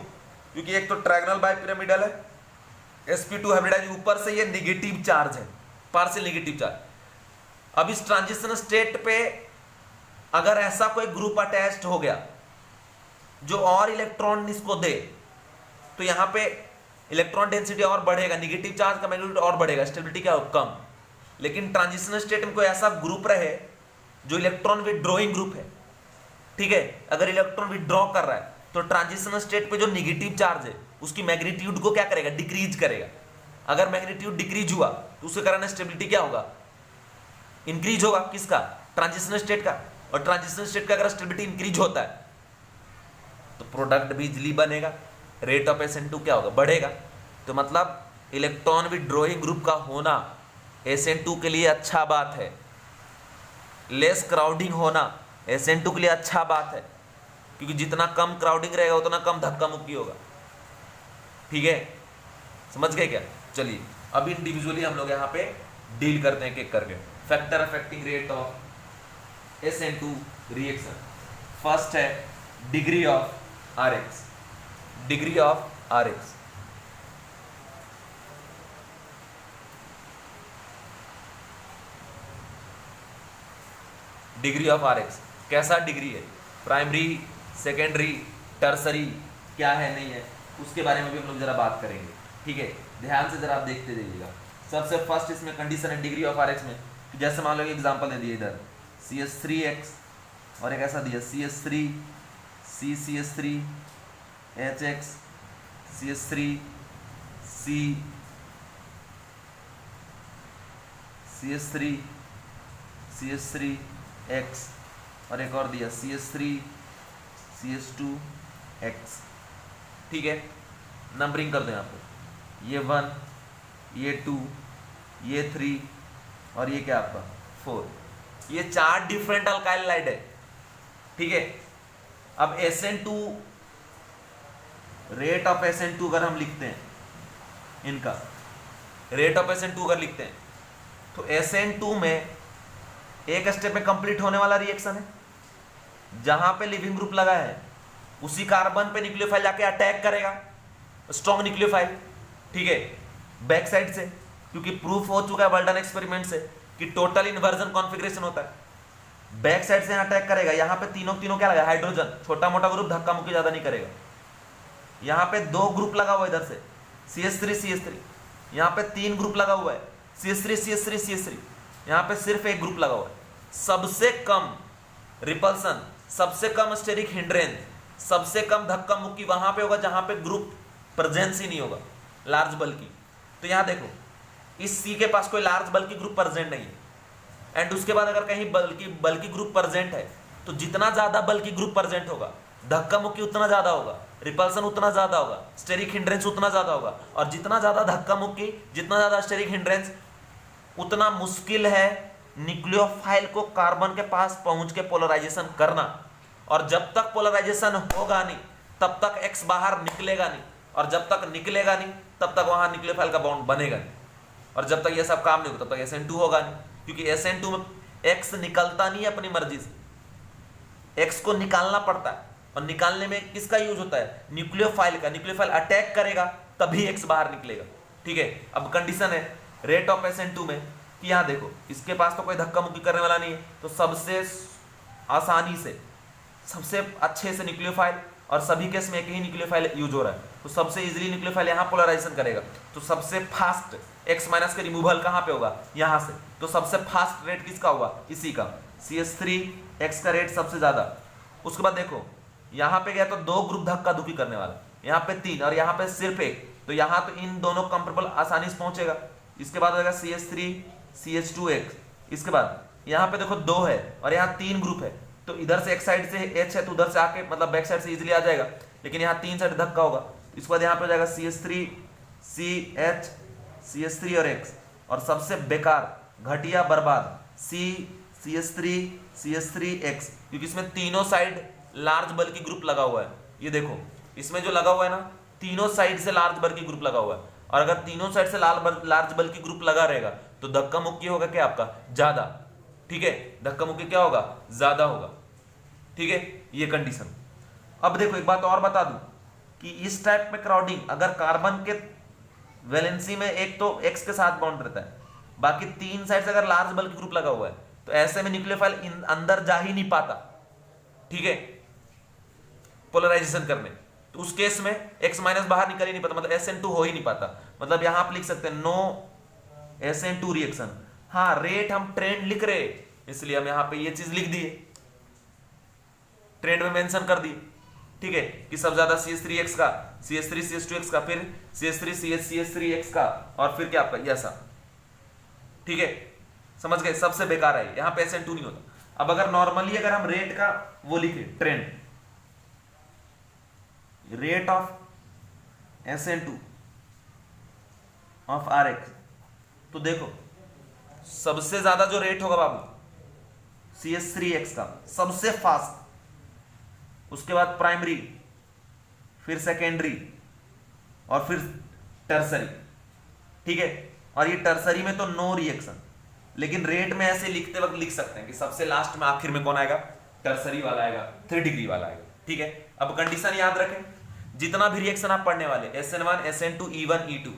क्योंकि एक तो ट्रायगोनल बाइपिरामिडल है, sp2 हाइब्रिडाइज, ऊपर से ये नेगेटिव चार्ज है, पार्शियल नेगेटिव चार्ज। अब इस ट्रांजिशन स्टेट पे अगर ऐसा कोई ग्रुप अटैच्ड हो गया जो और इलेक्ट्रॉन इसको दे तो यहां पे इलेक्ट्रॉन डेंसिटी और बढ़ेगा, नेगेटिव चार्ज का मैग्नीट्यूड और बढ़ेगा, स्टेबिलिटी क्या हो कम। लेकिन ट्रांजिशन स्टेट में कोई ऐसा ग्रुप रहे जो इलेक्ट्रॉन विड्रॉइंग ग्रुप है, ठीक है। अगर इलेक्ट्रॉन विड्रॉ कर रहा है तो ट्रांजिशन स्टेट पे जो निगेटिव चार्ज है उसकी मैग्नीट्यूड को क्या करेगा, डिक्रीज करेगा। अगर मैग्नीट्यूड डिक्रीज हुआ तो उसके कारण स्टेबिलिटी क्या होगा, इंक्रीज होगा। किसका, ट्रांजिशन स्टेट का। और ट्रांजिशन स्टेट का अगर स्टेबिलिटी इंक्रीज होता है तो प्रोडक्ट भी इजीली बनेगा, रेट ऑफ SN2 क्या होगा, बढ़ेगा। तो मतलब इलेक्ट्रॉन विड्रॉइंग ग्रुप का होना SN2 के लिए अच्छा बात है। लेस क्राउडिंग होना SN2 के लिए अच्छा बात है, क्योंकि जितना कम क्राउडिंग रहेगा उतना कम धक्का मुक्की होगा, ठीक है। समझ गए क्या? चलिए अब इंडिविजुअली हम लोग यहाँ पे डील करते हैं एक करके। Factor affecting rate of SN2 reaction. First है degree of RX। Degree of RX, degree of RX कैसा डिग्री है, प्राइमरी, सेकेंडरी, टर्सरी, क्या है नहीं है, उसके बारे में भी हम लोग जरा बात करेंगे, ठीक है। ध्यान से जरा आप देखते जाइएगा। सबसे फर्स्ट इसमें कंडीशन है डिग्री ऑफ RX में, जैसे मान लो एग्जांपल दे दिए इधर CH3X और एक ऐसा दिया CH3 CCH3 HX CH3 C CH3 CH3 X और एक और दिया CH3 CH2 X, ठीक है। नंबरिंग कर दो यहाँ पे, ये 1, ये 2, ये 3 और ये क्या आपका 4। ये 4 डिफरेंट अल्काइल हाइड है, ठीक है। अब SN2, रेट ऑफ SN2 अगर हम लिखते हैं, इनका रेट ऑफ SN2 अगर लिखते हैं तो SN2 में एक स्टेप में कंप्लीट होने वाला रिएक्शन है, जहां पे लिविंग ग्रुप लगा है उसी कार्बन पे न्यूक्लियोफाइल जाके अटैक करेगा, स्ट्रॉन्ग न्यूक्लियोफाइल, ठीक है, बैक साइड से। क्योंकि प्रूफ हो चुका है वर्ल्डन एक्सपेरिमेंट से कि टोटल इन्वर्जन कॉन्फ़िगरेशन होता है। बैक साइड से अटैक करेगा। यहाँ पे तीनों क्या लगा, हाइड्रोजन, छोटा मोटा ग्रुप, धक्का मुक्की ज्यादा नहीं करेगा। यहाँ पे 2 ग्रुप लगा हुआ है इधर से CH3 यहाँ पे 3 ग्रुप लगा हुआ है CH3 यहाँ पे सिर्फ एक ग्रुप लगा हुआ है। सबसे कम रिपल्सन, सबसे कम स्टेरिक हिंड्रेंस, सबसे कम धक्का मुक्की वहां पे होगा जहां पे ग्रुप प्रेजेंस ही नहीं होगा, लार्ज बल्कि। तो यहां देखो इस C के पास कोई लार्ज बल्कि ग्रुप प्रेजेंट नहीं है, एंड उसके बाद अगर कहीं बल्कि ग्रुप प्रेजेंट है तो जितना ज्यादा बल्कि ग्रुप प्रेजेंट होगा धक्का मुक्की उतना ज्यादा होगा, रिपल्सन उतना ज्यादा होगा, स्टेरिक हिंड्रेंस उतना ज्यादा होगा। और जितना ज्यादा धक्का मुक्की, जितना ज्यादा स्टेरिक हिंड्रेंस, उतना मुश्किल है न्यूक्लियोफाइल को कार्बन के पास पहुंच के पोलराइजेशन करना। और जब तक पोलराइजेशन होगा नहीं तब तक X बाहर निकलेगा नहीं, और जब तक निकलेगा नहीं तब तक वहां न्यूक्लियोफाइल का बॉन्ड बनेगा नहीं। और जब तक ये सब काम नहीं होगा तब तक SN2 होगा नहीं, क्योंकि SN2 में X निकलता नहीं है अपनी मर्जी से, X को निकालना पड़ता है। और निकालने में किसका यूज होता है, न्यूक्लियोफाइल का। न्यूक्लियोफाइल अटैक करेगा तभी X बाहर निकलेगा, ठीक है। अब कंडीशन है रेट ऑफ SN2 में कि यहां देखो इसके पास तो कोई धक्का मुक्की करने वाला नहीं है, तो सबसे आसानी से, सबसे अच्छे से न्यूक्लियोफाइल, और सभी केस में एक ही न्यूक्लियोफाइल यूज हो रहा है, तो सबसे इजीली न्यूक्लियोफाइल यहां पोलराइजेशन करेगा। तो सबसे फास्ट X माइनस का रिमूवल कहां पे होगा, यहां से। तो सबसे फास्ट रेट किसका होगा, इसी का, CH3X का रेट सबसे ज्यादा। उसके बाद देखो यहां पे गया तो 2 ग्रुप धक्का धुक्की करने वाला, यहाँ पे 3 और यहाँ पे सिर्फ 1, तो यहाँ तो इन दोनों कंपेरेबल आसानी से पहुंचेगा। इसके बाद होगा CH3 CH2X। इसके बाद यहाँ पे देखो 2 है और यहाँ 3 ग्रुप है, तो इधर से एक साइड से H है तो उधर से आके मतलब बैक साइड से इजीली आ जाएगा, लेकिन यहाँ 3 साइड धक्का होगा। इसके बाद यहाँ पे हो जाएगा CH3 CH CH3 और X, और सबसे बेकार घटिया बर्बाद CH3 क्योंकि इसमें तीनों साइड लार्ज बल्कि ग्रुप लगा हुआ है। ये देखो इसमें जो लगा हुआ है ना, तीनों साइड से लार्ज बल्कि ग्रुप लगा हुआ है, और अगर तीनों साइड से लार्ज बल्कि ग्रुप लगा रहेगा तो धक्का मुक्की होगा क्या आपका, ज्यादा, ठीक है। धक्का मुक्की क्या होगा, ज्यादा होगा, ठीक है। ये कंडीशन। अब देखो एक बात और बता दूं कि इस टाइप में क्राउडिंग, अगर कार्बन के वैलेंसी में एक तो X के साथ बॉन्ड रहता है, बाकी 3 साइड से अगर लार्ज बल्कि ग्रुप लगा हुआ है, तो ऐसे में न्यूक्लियोफाइल अंदर जा ही नहीं पाता, ठीक है, पोलराइजेशन करने। तो उस केस में X माइनस बाहर निकल ही नहीं पाता, मतलब SN2 हो ही नहीं पाता। मतलब यहां आप लिख सकते हैं नो SN2 रिएक्शन। हाँ रेट हम ट्रेंड लिख रहे, इसलिए हम यहां पे ये चीज लिख दिए, ट्रेंड में मेंशन कर दी, ठीक है, कि सबसे ज्यादा CH3X का, CH3 CH2X का, फिर CH3 CH3X का, और फिर क्या आपका ऐसा, ठीक है, समझ गए। सबसे बेकार है यहां पे SN2 नहीं होता। अब अगर नॉर्मली अगर हम रेट का वो लिखे trend, rate of SN2 of RX, तो देखो सबसे ज्यादा जो रेट होगा बाबू CH3X का, सबसे फास्ट, उसके बाद प्राइमरी, फिर सेकेंडरी, और फिर टर्सरी, ठीक है। और ये टर्सरी में तो नो रिएक्शन, लेकिन रेट में ऐसे लिखते वक्त लिख सकते हैं कि सबसे लास्ट में आखिर में कौन आएगा, टर्सरी वाला आएगा, 3 डिग्री वाला आएगा, ठीक है। अब कंडीशन याद रखें, जितना भी रिएक्शन आप पढ़ने वाले SN1 SN2 E1 E2,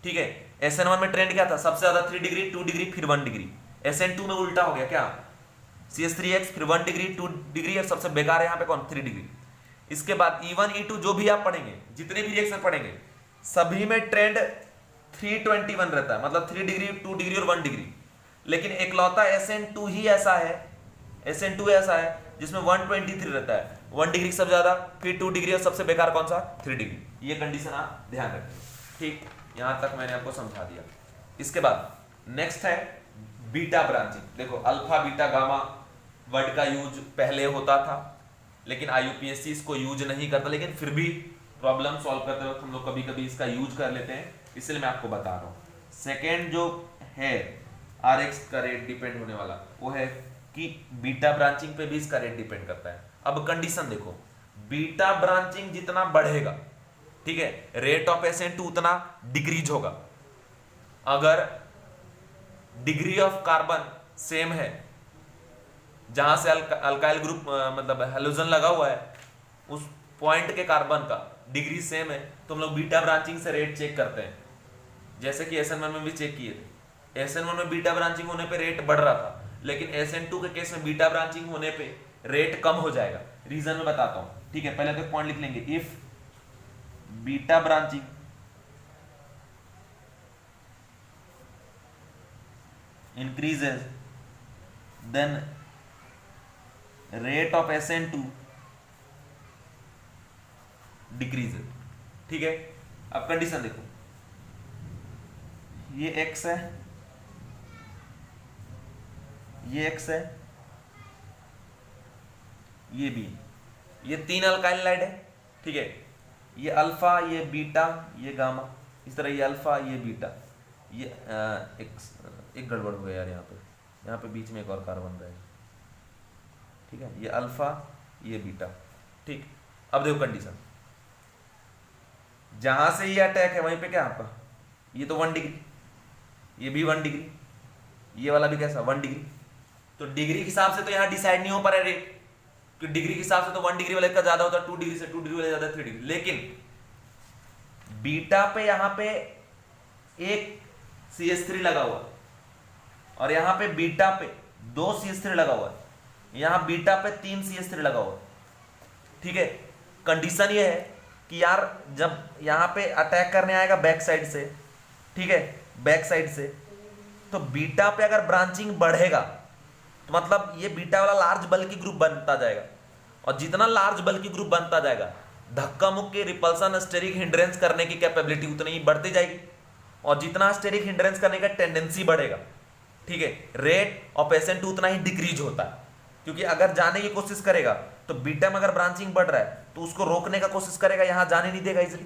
ठीक है। SN1 में ट्रेंड क्या था, सबसे ज्यादा 3 डिग्री, 2 डिग्री, फिर 1 डिग्री। SN2 में उल्टा हो गया, क्या, CH3X, फिर 1 डिग्री, 2 डिग्री, और सबसे बेकार है यहाँ पे कौन, 3 डिग्री। इसके बाद E1 E2 जो भी आप पढ़ेंगे, जितने भी रिएक्शन पढ़ेंगे, सभी में ट्रेंड 321 रहता है, मतलब 3 डिग्री, 2 डिग्री और 1 डिग्री। लेकिन एकलौता SN2 ही ऐसा है, SN2 ऐसा है जिसमें 123 रहता है, 1 डिग्री सबसे ज्यादा, फिर 2 डिग्री, और सबसे बेकार कौन सा, 3 डिग्री। ये कंडीशन आप ध्यान रखें, ठीक। यहां तक मैंने आपको समझा दिया। इसके बाद नेक्स्ट है बीटा ब्रांचिंग। देखो अल्फा बीटा गामा वर्ड का यूज पहले होता था, लेकिन IUPAC इसको यूज नहीं करता, लेकिन फिर भी प्रॉब्लम सॉल्व करते वक्त हम लोग कभी कभी इसका यूज कर लेते हैं, इसलिए मैं आपको बता रहा हूं। सेकेंड जो है RX का रेट डिपेंड होने वाला, वो है कि बीटा ब्रांचिंग पे भी इसका रेट डिपेंड करता है। अब कंडीशन देखो, बीटा ब्रांचिंग जितना बढ़ेगा, ठीक है, रेट ऑफ SN2 उतना डिक्रीज होगा। अगर डिग्री ऑफ कार्बन सेम है, जहां से अल्काइल ग्रुप मतलब हेलोजन लगा हुआ है, उस पॉइंट के कार्बन का डिग्री सेम है, तो हम लोग बीटा ब्रांचिंग से रेट चेक करते हैं, जैसे कि SN1 में भी चेक किए थे। SN1 में बीटा ब्रांचिंग होने पे रेट बढ़ रहा था, लेकिन SN2 के केस में बीटा ब्रांचिंग होने पे रेट कम हो जाएगा। रीजन में बताता हूं, ठीक है। पहले तो पॉइंट लिख लेंगे, if beta branching increases then rate of SN2 decreases, ठीक है। अब कंडीशन देखो, ये X है, ये X है, ये B, ये 3 अल्काइल हाइड्राइड है, ठीक है। ये अल्फा, ये बीटा, ये गामा, इस तरह ये अल्फा, ये बीटा, ये एक गड़बड़ हो गया यार, यहाँ पे बीच में एक और कार्बन रहेगा, ठीक है। ये अल्फा, ये बीटा, ठीक। अब देखो कंडीशन, जहां से ये अटैक है वहीं पे क्या आपका, ये तो 1 डिग्री, ये भी 1 डिग्री, ये वाला भी कैसा 1 डिग्री। तो डिग्री के हिसाब से तो यहाँ डिसाइड नहीं हो पा रहा है रेट, कि डिग्री के हिसाब से तो 1 डिग्री वाले का ज्यादा होता है, 2 डिग्री से 2 डिग्री वाले ज्यादा 3 डिग्री। लेकिन बीटा पे यहाँ पे एक CH3 लगा हुआ, और यहां पे बीटा पे 2 CH3 लगा हुआ है, यहां बीटा पे 3 CH3 लगा हुआ है, ठीक है। कंडीशन ये है कि यार जब यहां पे अटैक करने आएगा बैक साइड से, ठीक है, बैक साइड से, तो बीटा पे अगर ब्रांचिंग बढ़ेगा तो मतलब ये बीटा वाला लार्ज बल्कि ग्रुप बनता जाएगा, और जितना लार्ज बल्कि ग्रुप बनता जाएगा, धक्का मुक्की, रिपल्सन, स्टेरिक हिंड्रेंस करने की कैपेबिलिटी उतनी ही बढ़ती जाएगी, और जितना स्टेरिक हिंड्रेंस करने का टेंडेंसी बढ़ेगा, ठीक है, रेट ऑफ SN2 उतना ही डिक्रीज होता है। क्योंकि अगर जाने की कोशिश करेगा तो बीटा में अगर ब्रांचिंग बढ़ रहा है तो उसको रोकने का कोशिश करेगा, यहां जाने नहीं देगा इजीली,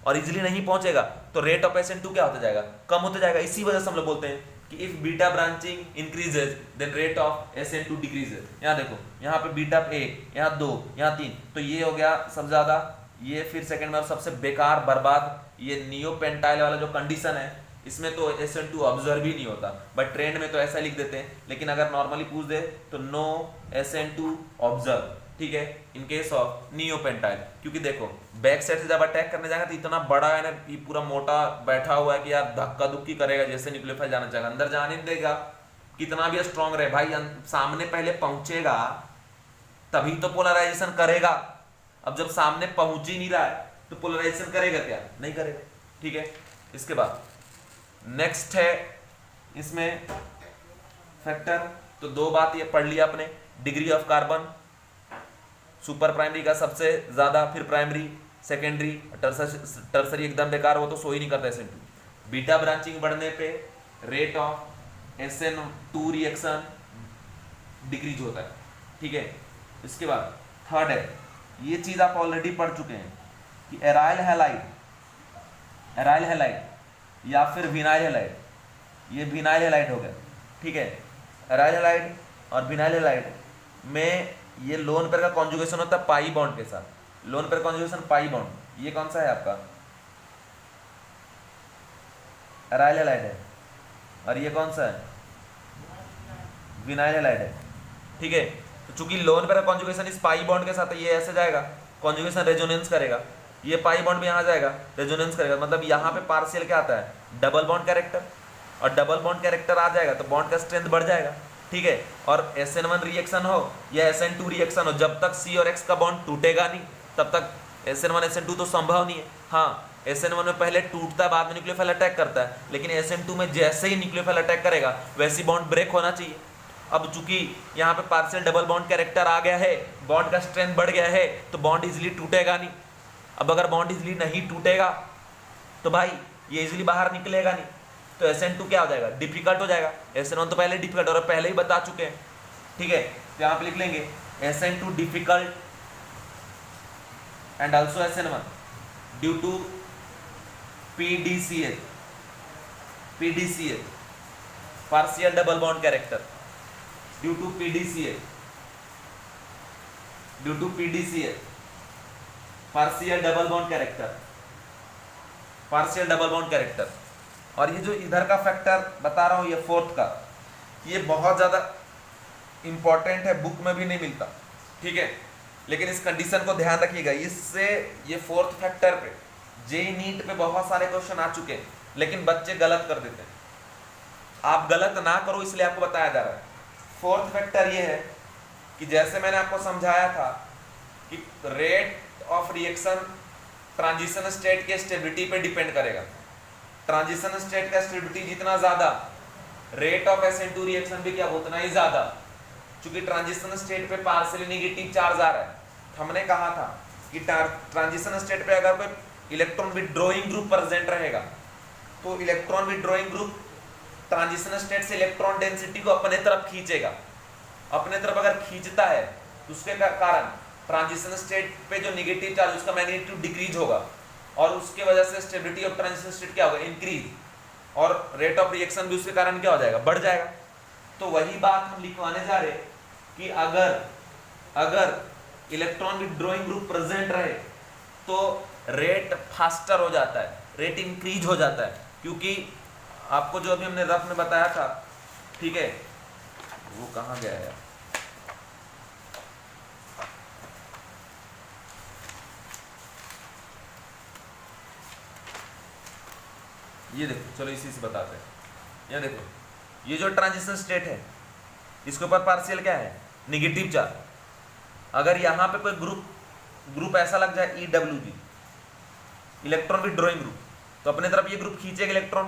और इजीली नहीं पहुंचेगा, तो रेट ऑफ SN2 क्या होता जाएगा, कम होता जाएगा। इसी वजह से हम लोग बोलते हैं कि if beta branching increases then rate of SN2 decreases. यहां देखो, यहां पे बीटा 1, यहां 2, यहां 3, तो ये हो गया सबसे ज्यादा, ये फिर सेकंड में सबसे बेकार बर्बाद, ये नियोपेंटाइल वाला जो कंडीशन है, इसमें तो SN2 ऑब्जर्व ही नहीं होता, बट ट्रेंड में तो ऐसा लिख देते हैं, लेकिन अगर नॉर्मली पूछ दे तो नो SN2 ऑब्जर्व, ठीक है, इन केस ऑफ नियोपेंटाइल। क्योंकि देखो बैक साइड से जब अटैक करने जाएगा तो इतना बड़ा है ना, ये पूरा मोटा बैठा हुआ है कि यार धक्का दुक्की करेगा, जैसे न्यूक्लियोफाइल जाना चाहेगा अंदर जाने नहीं देगा, कितना भी स्ट्रॉन्ग रहे भाई, सामने पहले पहुंचेगा तभी तो पोलराइजेशन करेगा। अब जब सामने पहुंच ही नहीं रहा है तो पोलराइजेशन करेगा क्या, नहीं करेगा, ठीक है। इसके बाद नेक्स्ट है इसमें फैक्टर, तो दो बात ये पढ़ लिया आपने, degree of carbon, super primary का सबसे ज्यादा, फिर प्राइमरी, सेकेंडरी, टर्सरी एकदम बेकार, वो तो सो ही नहीं करता SN2। बीटा ब्रांचिंग बढ़ने पे rate of SN2 reaction decrease होता है, ठीक है। इसके बाद थर्ड है, ये चीज आप ऑलरेडी पढ़ चुके हैं कि एराइल हैलाइड या फिर विनाइल हैलाइड, ये विनाइल हैलाइड हो गया, ठीक है। एराइल हैलाइड और विनाइल हैलाइड में ये लोन पेयर का कॉन्जुगेशन होता है पाई बॉन्ड के साथ, lone pair conjugation pi bond. ये कौन सा है आपका, एराइल हैलाइड है, और ये कौन सा है, विनाइल हैलाइड है, ठीक है। तो चूंकि लोन पेयर का कॉन्जुगेशन इस पाई बॉन्ड के साथ है, ये ऐसे जाएगा, कॉन्जुगेशन रेजोनेंस करेगा, ये पाई बॉन्ड भी यहाँ जाएगा, रेजोनेंस करेगा, मतलब यहाँ पे पार्शियल क्या आता है, डबल बॉन्ड कैरेक्टर, और डबल बॉन्ड कैरेक्टर आ जाएगा तो बॉन्ड का स्ट्रेंथ बढ़ जाएगा, ठीक है। और SN1 रिएक्शन हो या SN2 रिएक्शन हो, जब तक C और X का बॉन्ड टूटेगा नहीं तब तक SN1 SN2 तो संभव नहीं है। हाँ, SN1 में पहले टूटता है, बाद में न्यूक्लियोफाइल अटैक करता है, लेकिन SN2 में जैसे ही न्यूक्लियोफाइल अटैक करेगा वैसे बॉन्ड ब्रेक होना चाहिए। अब चूंकि यहाँ पे पार्शियल डबल बॉन्ड कैरेक्टर आ गया है, बॉन्ड का स्ट्रेंथ बढ़ गया है, तो बॉन्ड इजिली टूटेगा नहीं। अब अगर बॉन्ड इजिली नहीं टूटेगा तो भाई ये इजिली बाहर निकलेगा नहीं, तो SN2 क्या हो जाएगा, डिफिकल्ट हो जाएगा। SN1 तो पहले डिफिकल्ट और पहले ही बता चुके हैं, ठीक है। तो यहाँ पे लिख लेंगे SN2 difficult and also SN1 due to PDCH partial double bond character, due to PDCH partial double bond character. और ये जो इधर का फैक्टर बता रहा हूं, ये फोर्थ का, ये बहुत ज्यादा इंपॉर्टेंट है, बुक में भी नहीं मिलता, ठीक है। लेकिन इस कंडीशन को ध्यान रखिएगा, इससे ये फोर्थ फैक्टर पे जेईई नीट पे बहुत सारे क्वेश्चन आ चुके हैं, लेकिन बच्चे गलत कर देते हैं। आप गलत ना करो इसलिए आपको बताया जा रहा है। फोर्थ फैक्टर ये है कि जैसे मैंने आपको समझाया था कि rate of reaction transition state के स्टेबिलिटी पे डिपेंड करेगा। ट्रांजिशन स्टेट का स्टेबिलिटी जितना ज्यादा, रेट ऑफ SN2 रिएक्शन भी क्या उतना ही ज्यादा। चूंकि ट्रांजिशन स्टेट पे पार्शियली नेगेटिव चार्ज आ रहा है, हमने कहा था कि ट्रांजिशन स्टेट पे अगर कोई इलेक्ट्रॉन विड्रॉइंग ग्रुप प्रेजेंट रहेगा तो electron withdrawing group transition state से इलेक्ट्रॉन डेंसिटी को अपने तरफ खींचेगा। अपने तरफ अगर खींचता है तो उसके कारण ट्रांजिशन स्टेट पे जो नेगेटिव चार्ज उसका मैग्नीट्यूड डिक्रीज होगा, और उसके वजह से स्टेबिलिटी ऑफ ट्रांजिशन स्टेट क्या होगा, इंक्रीज, और रेट ऑफ रिएक्शन भी उसके कारण क्या हो जाएगा, बढ़ जाएगा। तो वही बात हम लिखवाने जा रहे कि अगर इलेक्ट्रॉन विड्रॉइंग ग्रुप प्रेजेंट रहे तो रेट फास्टर हो जाता है, रेट इंक्रीज हो जाता है, क्योंकि आपको जो अभी हमने रफ में बताया था, ठीक है, वो कहाँ गया है, ये देखो, चलो इसी से बताते हैं। यहाँ देखो, ये जो ट्रांजिशन स्टेट है इसके ऊपर पार्शियल क्या है, नेगेटिव चार्ज। अगर यहाँ पे कोई ग्रुप ऐसा लग जाए EWG, इलेक्ट्रॉन विड्रॉइंग ग्रुप, तो अपने तरफ ये ग्रुप खींचेगा इलेक्ट्रॉन,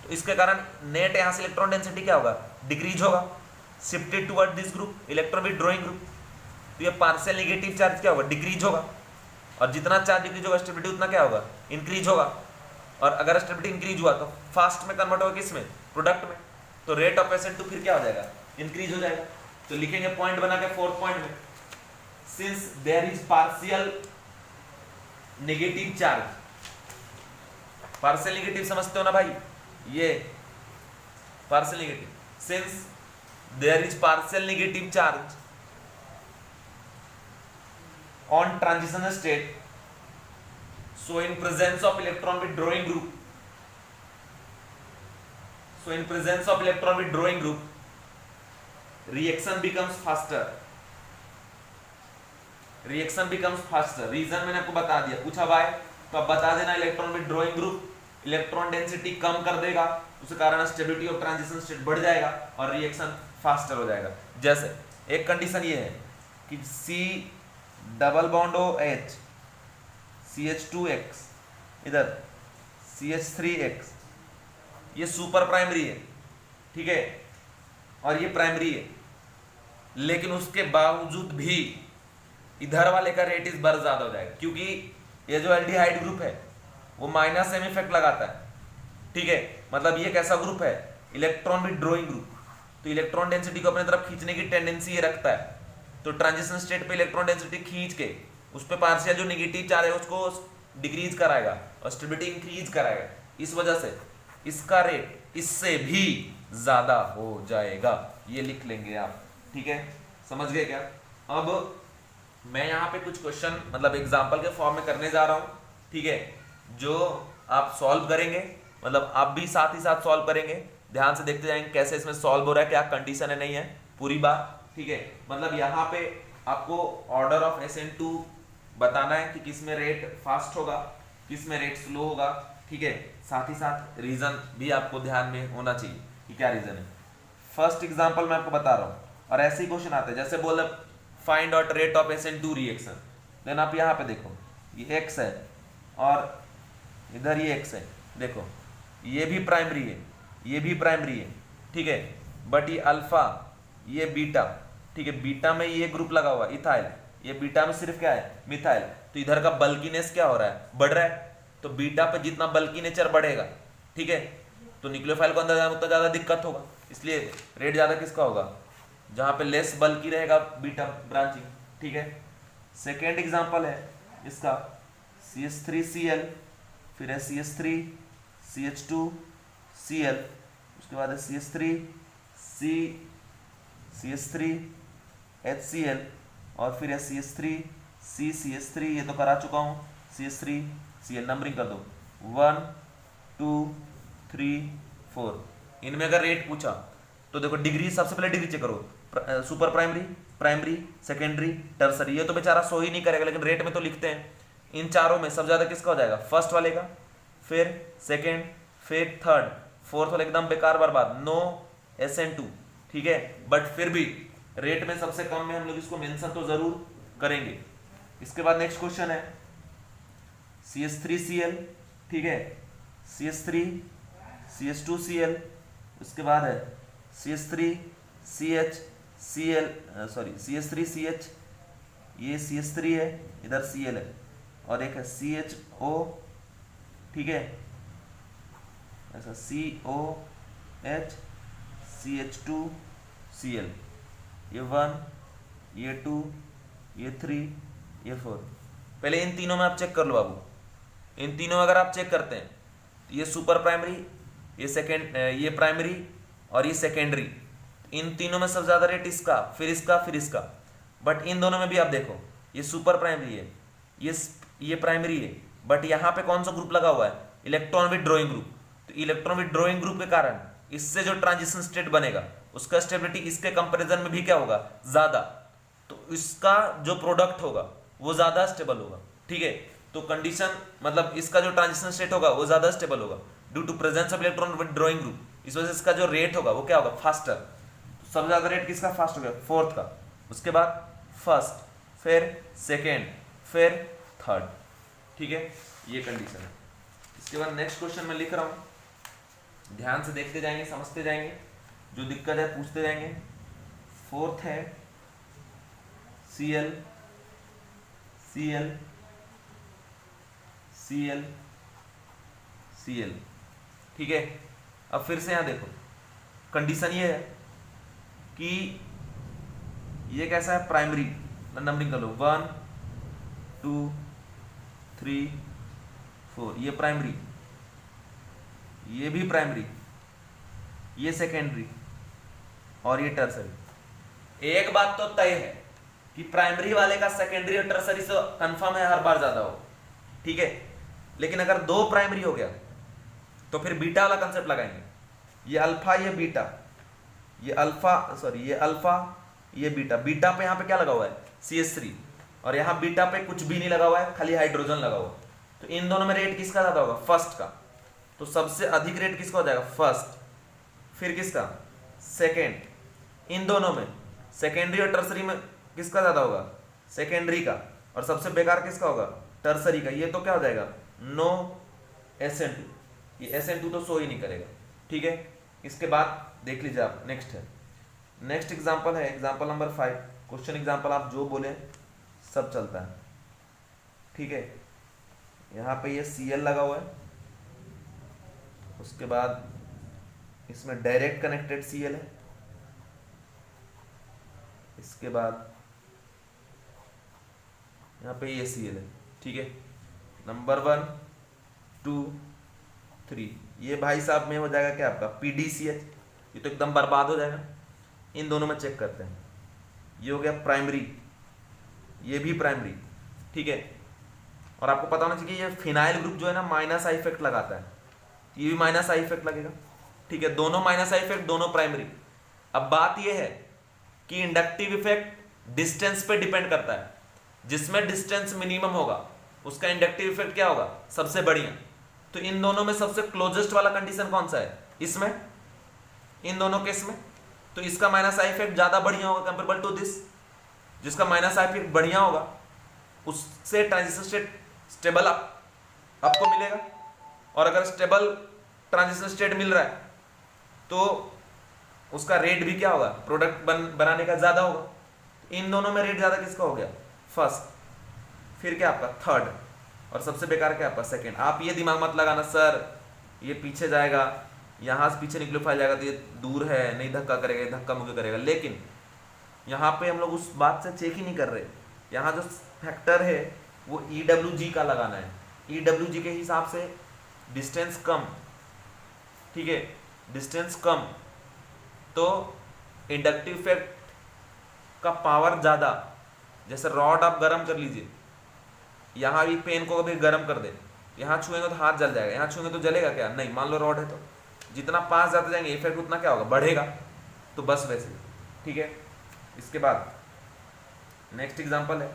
तो इसके कारण नेट यहाँ से इलेक्ट्रॉन डेंसिटी क्या होगा, डिक्रीज होगा, shifted toward this group, electron withdrawing group. तो ये पार्शियल नेगेटिव चार्ज क्या होगा, डिक्रीज होगा, और जितना चार्ज डिक्रीज होगा स्टेबिलिटी उतना क्या होगा, इंक्रीज होगा। और अगर स्टेबिलिटी इंक्रीज हुआ तो फास्ट में कन्वर्ट होगा किसमें, प्रोडक्ट में, तो रेट ऑफ SN2 फिर क्या हो जाएगा, इंक्रीज हो जाएगा। तो लिखेंगे पॉइंट बना के फोर्थ पॉइंट में, since there is partial negative charge, partial negative समझते हो ना भाई, ये partial negative, since there is partial negative charge on transition state, so in presence of electron withdrawing group, reaction becomes faster, reason मैंने आपको बता दिया, पूछा वाई तो अब बता देना, electron withdrawing group electron density कम कर देगा, उसके कारण स्टेबिलिटी ऑफ ट्रांजिशन स्टेट बढ़ जाएगा और रिएक्शन फास्टर हो जाएगा। जैसे एक कंडीशन ये है कि C double bond OH CH2X, इधर CH3X, ये सुपर प्राइमरी है, ठीक है। और ये प्राइमरी है, लेकिन उसके बावजूद भी इधर वाले का रेट इस बार ज्यादा हो जाएगा, क्योंकि ये जो एल्डिहाइड ग्रुप है वो माइनस एम इफेक्ट लगाता है, ठीक है। मतलब ये कैसा ग्रुप है, इलेक्ट्रॉन विथड्रॉइंग ग्रुप, तो इलेक्ट्रॉन डेंसिटी को अपनी तरफ खींचने की टेंडेंसी ये रखता है। तो ट्रांजिशन स्टेट पे इलेक्ट्रॉन डेंसिटी खींच के उस पे पार्शियल जो नेगेटिव चार्ज है उसको डिक्रीज कराएगा और स्टेबिलिटी इंक्रीज कराएगा। इस वजह से इसका रेट इससे भी ज्यादा हो जाएगा, ये लिख लेंगे आप, ठीक है। समझ गए क्या? अब मैं यहाँ पे कुछ क्वेश्चन मतलब एग्जाम्पल के फॉर्म में करने जा रहा हूँ, ठीक है, जो आप सॉल्व करेंगे, मतलब आप भी साथ ही साथ सॉल्व करेंगे, ध्यान से देखते जाएंगे कैसे इसमें सॉल्व हो रहा है, क्या कंडीशन है, नहीं है, पूरी बात, ठीक है। मतलब यहाँ पे आपको ऑर्डर ऑफ SN2 बताना है कि किस में रेट फास्ट होगा, किस में रेट स्लो होगा, ठीक है। साथ ही साथ रीजन भी आपको ध्यान में होना चाहिए कि क्या रीजन है। फर्स्ट एग्जांपल मैं आपको बता रहा हूँ, और ऐसे ही क्वेश्चन आते हैं, जैसे बोले find out rate of SN2 reaction, then आप यहाँ पे देखो ये X है और इधर ये X है, देखो ये भी प्राइमरी है, ये भी प्राइमरी है, ठीक है, बट ये अल्फा, ये बीटा, ठीक है, बीटा में ये ग्रुप लगा हुआ इथाइल, ये बीटा में सिर्फ क्या है, मिथाइल, तो इधर का बल्कीनेस क्या हो रहा है, बढ़ रहा है। तो बीटा पे जितना बल्की नेचर बढ़ेगा, ठीक है, तो न्यूक्लियोफाइल को अंदर जाने उतना ज्यादा दिक्कत होगा, इसलिए रेट ज्यादा किसका होगा, जहां पे लेस बल्की रहेगा बीटा ब्रांचिंग, ठीक है। सेकेंड एग्जांपल है इसका CH3Cl, फिर है CH3CH2Cl, उसके बाद है CH3HCl और फिर है CH3 ये तो करा चुका हूं, CH3Cl नंबरिंग कर दो 1 2 3 4। इनमें अगर रेट पूछा तो देखो डिग्री, सबसे पहले डिग्री चेक करो, super primary, primary, secondary, tertiary, ये तो बेचारा सो ही नहीं करेगा, लेकिन रेट में तो लिखते हैं। इन चारों में सबसे ज्यादा किसका हो जाएगा, फर्स्ट वाले का, फिर सेकेंड, फिर थर्ड, फोर्थ वाले एकदम बेकार बर्बाद, नो SN2, ठीक है। बट फिर भी रेट में सबसे कम में हम लोग इसको मेंशन तो जरूर करेंगे। इसके बाद नेक्स्ट क्वेश्चन है CH3Cl, ठीक है, CH3 CH2Cl, उसके बाद है CH3CH, ये CH3 है, इधर Cl है, और एक है CHO, ठीक है, ऐसा COH CH2Cl, ये 1, ये 2, ये 3, ये 4। पहले इन तीनों में आप चेक कर लो बाबू, इन तीनों में अगर आप चेक करते हैं तो ये सुपर प्राइमरी, ये सेकेंड, ये प्राइमरी और ये सेकेंडरी, इन तीनों में सबसे ज्यादा रेट इसका, फिर इसका, फिर इसका। बट इन दोनों में भी आप देखो ये सुपर प्राइमरी है, ये प्राइमरी है, बट यहाँ पे कौन सा ग्रुप लगा हुआ है, इलेक्ट्रॉन विथड्रॉइंग ग्रुप। तो इलेक्ट्रॉन विथड्रॉइंग ग्रुप के कारण इससे जो ट्रांजिशन स्टेट बनेगा उसका स्टेबिलिटी इसके कंपैरिजन में भी क्या होगा, ज्यादा, तो इसका जो प्रोडक्ट होगा वो ज्यादा स्टेबल होगा, ठीक है। तो कंडीशन मतलब इसका जो ट्रांजिशन स्टेट होगा वो ज्यादा स्टेबल होगा due to presence of electron withdrawing group, इस वजह से इसका जो रेट होगा वो क्या होगा, फास्टर। तो सबसे ज्यादा रेट किसका फास्ट हो गया, फोर्थ का, उसके बाद फर्स्ट, फिर सेकेंड, फिर थर्ड, ठीक है, ये कंडीशन है। इसके बाद नेक्स्ट क्वेश्चन मैं लिख रहा हूं, ध्यान से देखते जाएंगे, समझते जाएंगे, जो दिक्कत है पूछते जाएंगे। फोर्थ है Cl Cl Cl Cl, ठीक है। अब फिर से यहां देखो कंडीशन ये है कि ये कैसा है, प्राइमरी, नंबरिंग कर लो 1 2 3 4, ये प्राइमरी, ये भी प्राइमरी, ये सेकेंडरी और ये टर्सरी। एक बात तो तय है कि प्राइमरी वाले का सेकेंडरी और टर्सरी से कंफर्म है हर बार ज्यादा हो, ठीक है। लेकिन अगर दो प्राइमरी हो गया तो फिर बीटा वाला कंसेप्ट लगाएंगे, ये अल्फा, ये बीटा, ये अल्फा, सॉरी ये अल्फा, ये बीटा, बीटा पे यहां पे क्या लगा हुआ है, CH3, और यहां बीटा पे कुछ भी नहीं लगा हुआ है, खाली हाइड्रोजन लगा हुआ। तो इन दोनों में रेट किसका ज्यादा होगा, फर्स्ट का। तो सबसे अधिक रेट किसका हो जाएगा, फर्स्ट, फिर किसका, सेकेंड। इन दोनों में सेकेंडरी और टर्सरी में किसका ज्यादा होगा, सेकेंडरी का, और सबसे बेकार किसका होगा, टर्सरी का। ये तो क्या हो जाएगा, नो SN2, ये SN2 तो शो ही नहीं करेगा, ठीक है। इसके बाद देख लीजिए आप, नेक्स्ट है नेक्स्ट एग्जांपल है एग्जांपल नंबर 5। क्वेश्चन एग्जांपल आप जो बोले सब चलता है, ठीक है। यहाँ पे ये Cl लगा हुआ है, उसके बाद इसमें डायरेक्ट कनेक्टेड Cl है, इसके बाद यहाँ पे ये Cl है, ठीक है। नंबर 1 2 3, ये भाई साहब में हो जाएगा क्या आपका PdCH, ये तो एकदम बर्बाद हो जाएगा। इन दोनों में चेक करते हैं, ये हो गया प्राइमरी, ये भी प्राइमरी, ठीक है। और आपको पता होना चाहिए ये फिनाइल ग्रुप जो है ना माइनस आई इफेक्ट लगाता है, ये भी माइनस आई इफेक्ट लगेगा, ठीक है। दोनों माइनस आई इफेक्ट, दोनों प्राइमरी। अब बात ये है कि इंडक्टिव इफेक्ट डिस्टेंस पे डिपेंड करता है, जिसमें डिस्टेंस मिनिमम होगा उसका इंडक्टिव इफेक्ट क्या होगा, सबसे बढ़िया। तो इन दोनों में सबसे क्लोजेस्ट वाला कंडीशन कौन सा है, इसमें, इन दोनों केस में। तो इसका माइनस आई इफेक्ट ज्यादा बढ़िया होगा कंपेरेबल टू दिस, जिसका माइनस आई इफेक्ट बढ़िया होगा उससे ट्रांजिशन स्टेट स्टेबल आपको मिलेगा। और अगर स्टेबल ट्रांजिशन स्टेट मिल रहा है तो उसका रेट भी क्या होगा, प्रोडक्ट बनाने का ज्यादा होगा। इन दोनों में रेट ज्यादा किसका हो गया, फर्स्ट, फिर क्या आपका थर्ड, और सबसे बेकार क्या आपका सेकंड। आप ये दिमाग मत लगाना सर ये पीछे जाएगा, यहाँ से पीछे न्यूक्लियोफाइल जाएगा तो ये दूर है, नहीं धक्का करेगा, ये धक्का मुक्की करेगा। लेकिन यहाँ पे हम लोग उस बात से चेक ही नहीं कर रहे, यहाँ जो फैक्टर है वो EWG का लगाना है। EWG के हिसाब से डिस्टेंस कम, ठीक है, डिस्टेंस कम तो इंडक्टिव इफेक्ट का पावर ज्यादा। जैसे रॉड आप गर्म कर लीजिए, यहाँ भी पेन को कभी गर्म कर दे, यहाँ छुएंगे तो हाथ जल जाएगा, यहाँ छुएंगे तो जलेगा क्या, नहीं। मान लो रॉड है तो जितना पास जाते जाएंगे इफेक्ट उतना क्या होगा, बढ़ेगा। तो बस वैसे, ठीक है। इसके बाद नेक्स्ट एग्जांपल है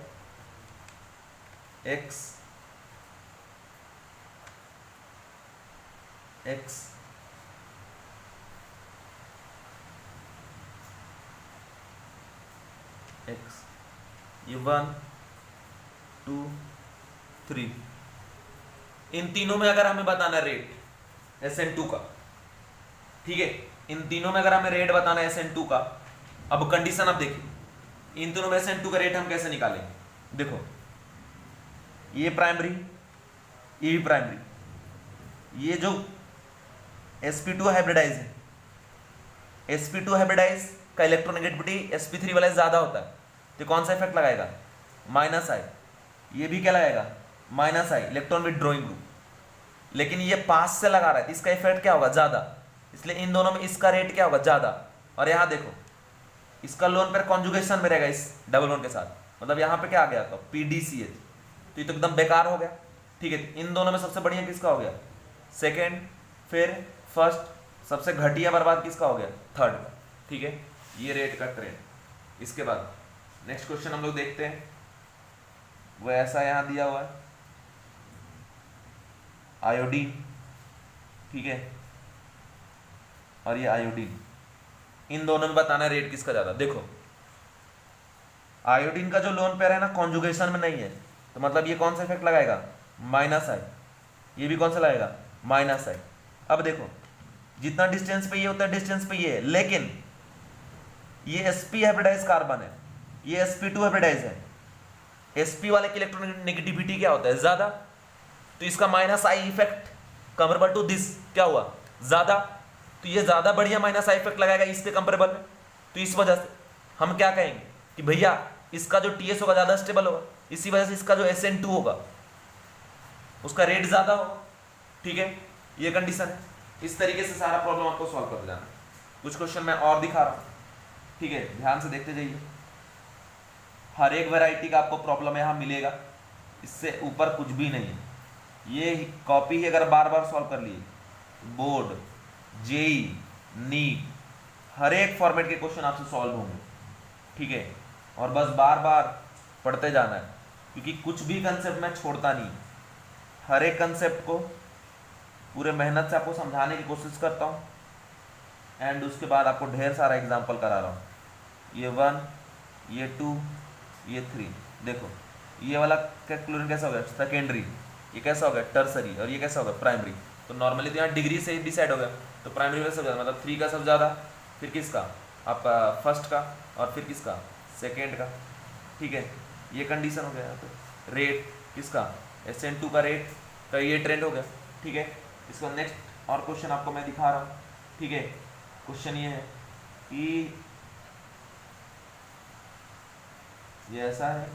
x ये 1 2 3, इन तीनों में अगर हमें बताना रेट SN2 का, ठीक है, इन तीनों में अगर हमें रेट बताना है SN2 का। अब कंडीशन आप देखिए, इन तीनों में SN2 का रेट हम कैसे निकालेंगे। देखो ये प्राइमरी, ये भी प्राइमरी, ये जो sp2 हाइब्रिडाइज है, sp2 हाइब्रिडाइज का इलेक्ट्रोनेगेटिविटी sp3 वाला ज्यादा होता है, तो कौन सा इफेक्ट लगाएगा, माइनस आई। ये भी क्या लगाएगा, माइनस आई, इलेक्ट्रॉन विथड्रॉइंग ग्रुप। लेकिन ये पास से लगा रहा है तो इसका इफेक्ट क्या होगा, ज्यादा, इसलिए इन दोनों में इसका रेट क्या होगा, ज्यादा। और यहाँ देखो इसका लोन पर कॉन्जुगेशन में रहेगा इस डबल लोन के साथ, मतलब यहाँ पे क्या आ गया तो PdCH, तो ये तो एकदम बेकार हो गया, ठीक है। इन दोनों में सबसे बढ़िया किसका हो गया, सेकेंड, फिर फर्स्ट, सबसे घटिया बर्बाद किसका हो गया, थर्ड, ठीक है। ये रेट का ट्रेंड। इसके बाद नेक्स्ट क्वेश्चन हम लोग देखते हैं, वो ऐसा यहां दिया हुआ है आयोडीन, ठीक है, और ये आयोडीन, इन दोनों में बताना है रेट किसका ज्यादा। देखो आयोडीन का जो लोन पेयर है ना कॉन्जुगेशन में नहीं है, तो मतलब ये कौन सा इफेक्ट लगाएगा, माइनस आई। ये भी कौन सा लगाएगा, माइनस आई। अब देखो जितना डिस्टेंस पे ये होता है डिस्टेंस पे ये है, लेकिन ये sp हाइब्रिडाइज कार्बन है, ये sp2 हाइब्रिडाइज है। sp वाले की इलेक्ट्रोनेगेटिविटी क्या होता है, ज्यादा, तो इसका minus I effect comparable to this क्या हुआ, ज्यादा, तो ये ज्यादा बढ़िया माइनस आई इफेक्ट लगाएगा इसके कंपेरेबल में। तो इस वजह से हम क्या कहेंगे कि भैया इसका जो TS होगा ज्यादा स्टेबल होगा, इसी वजह से इसका जो SN2 होगा उसका रेट ज्यादा होगा, ठीक है। ये कंडीशन है। इस तरीके से सारा प्रॉब्लम आपको सॉल्व कर जाना है। कुछ क्वेश्चन मैं और दिखा रहा हूं, ठीक है, ध्यान से देखते जाइए। हर एक वैरायटी का आपको प्रॉब्लम यहां मिलेगा, इससे ऊपर कुछ भी नहीं है। ये कॉपी ही अगर बार बार सॉल्व कर लिए, बोर्ड, जेई, नीट, हर एक फॉर्मेट के क्वेश्चन आपसे सॉल्व होंगे, ठीक है। और बस बार बार पढ़ते जाना है, क्योंकि कुछ भी कंसेप्ट मैं छोड़ता नहीं, हर एक कंसेप्ट को पूरे मेहनत से आपको समझाने की कोशिश करता हूँ। एंड उसके बाद आपको ढेर सारा एग्जाम्पल करा रहा हूँ। ये 1, ये 2, ये 3। देखो ये वाला क्लोरीन कैसा हो गया, सेकेंडरी, ये कैसा हो गया, टर्सरी, और ये कैसा हो गया, प्राइमरी। तो नॉर्मली तो यहाँ डिग्री से डिसाइड हो गया, तो प्राइमरी में सब ज़्यादा, मतलब 3 का सब ज़्यादा, फिर किसका, आपका फर्स्ट का और फिर किसका, सेकेंड का। ठीक है, ये कंडीशन हो गया यहाँ पे। रेट किसका, SN2 का रेट का ये ट्रेंड हो गया। ठीक है, इसका नेक्स्ट और क्वेश्चन आपको मैं दिखा रहा हूँ। ठीक है, क्वेश्चन ये है कि ये ऐसा है,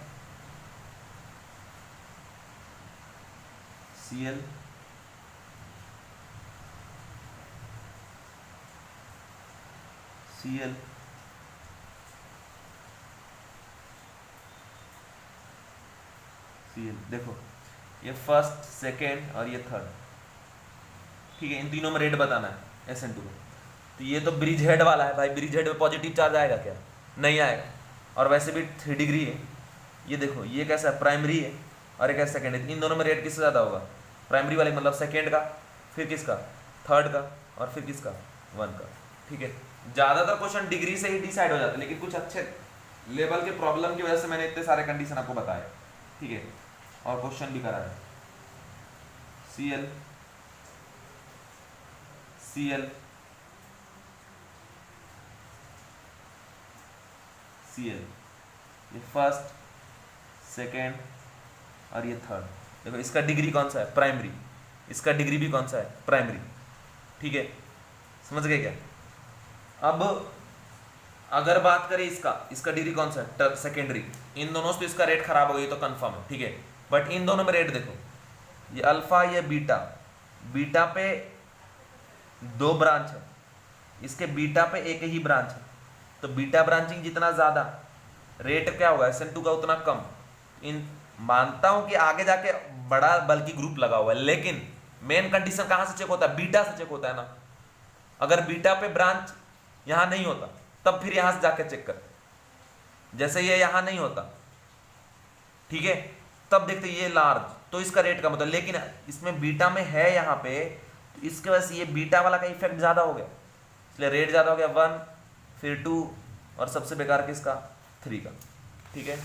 Cl Cl Cl देखो, ये फर्स्ट, सेकेंड और ये थर्ड। ठीक है, इन तीनों में रेट बताना है SN2 को। तो ये तो ब्रिज हेड वाला है भाई, ब्रिज हेड में पॉजिटिव चार्ज आएगा क्या, नहीं आएगा। और वैसे भी 3 डिग्री है। ये देखो, ये कैसा है, प्राइमरी है और एक सेकेंड है। इन दोनों में रेट किससे ज़्यादा होगा, प्राइमरी वाले मतलब सेकेंड का, फिर किसका, थर्ड का, और फिर किसका, 1 का। ठीक है, ज़्यादातर क्वेश्चन डिग्री से ही डिसाइड हो जाते हैं, लेकिन कुछ अच्छे लेवल के प्रॉब्लम की वजह से मैंने इतने सारे कंडीशन आपको बताए। ठीक है, और क्वेश्चन भी करा है। Cl Cl Cl, ये फर्स्ट, सेकेंड और ये थर्ड। देखो, इसका डिग्री कौन सा है, प्राइमरी। इसका डिग्री भी कौन सा है, प्राइमरी। ठीक है, समझ गए क्या। अब अगर बात करें इसका डिग्री कौन सा है, सेकेंडरी। इन दोनों से तो इसका रेट खराब हो गई तो कंफर्म है। ठीक है, बट इन दोनों में रेट देखो, ये अल्फा, ये बीटा। बीटा पे 2 ब्रांच है, इसके बीटा पे एक ही ब्रांच है। तो बीटा ब्रांचिंग जितना ज्यादा, रेट क्या होगा SN2 का उतना कम। इन मानता हूं कि आगे जाके बड़ा बल्कि ग्रुप लगा हुआ है, लेकिन मेन कंडीशन कहां से चेक होता है, बीटा से चेक होता है ना। अगर बीटा पे ब्रांच यहां नहीं होता तब फिर यहां से जाके चेक कर, जैसे ये यहां नहीं होता। ठीक है, तब देखते ये लार्ज, तो इसका रेट कम होता है। लेकिन इसमें बीटा में है यहाँ पे, तो इसके वजह से ये बीटा वाला का इफेक्ट ज्यादा हो गया, इसलिए रेट ज्यादा हो गया। 1, फिर 2 और सबसे बेकार किसका, 3 का। ठीक है,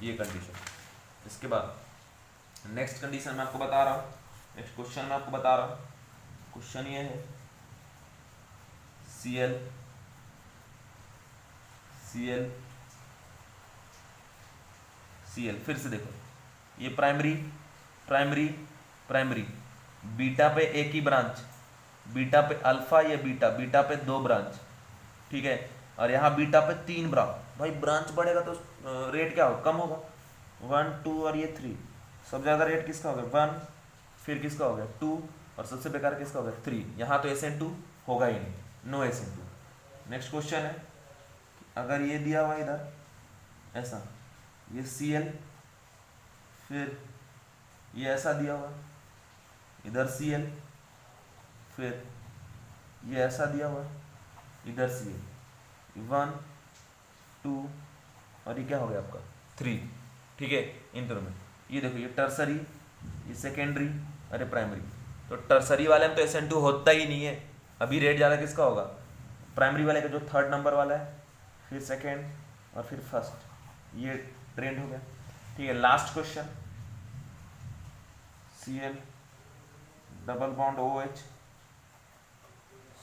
ये कंडीशन। इसके बाद नेक्स्ट कंडीशन मैं आपको बता रहा हूँ, नेक्स्ट क्वेश्चन मैं आपको बता रहा हूँ। क्वेश्चन ये है, Cl Cl Cl, फिर से देखो, ये प्राइमरी प्राइमरी प्राइमरी, बीटा पे एक ही ब्रांच, बीटा पे अल्फा, ये बीटा, बीटा पे 2 ब्रांच। ठीक है, और यहाँ बीटा पे 3 ब्रांच। भाई ब्रांच बढ़ेगा तो रेट क्या होगा, कम होगा। 1, 2 और ये 3, सब ज्यादा रेट किसका होगा, 1, फिर किसका हो गया 2, और सबसे बेकार किसका हो गया 3। यहाँ तो SN2 होगा ही नहीं, नो SN2। नेक्स्ट क्वेश्चन है, अगर ये दिया हुआ इधर ऐसा, ये Cl, फिर ये ऐसा दिया हुआ इधर Cl, फिर ये ऐसा दिया हुआ इधर Cl, 1, 2 और ये क्या हो गया आपका 3। ठीक है, इन दोनों में ये देखो, ये टर्सरी, ये सेकेंडरी, अरे प्राइमरी। तो टर्सरी वाले में तो SN2 होता ही नहीं है। अभी रेट ज़्यादा किसका होगा, प्राइमरी वाले का जो 3rd नंबर वाला है, फिर सेकेंड और फिर फर्स्ट। ये ट्रेंड हो गया। ठीक है, last question, Cl double bond OH,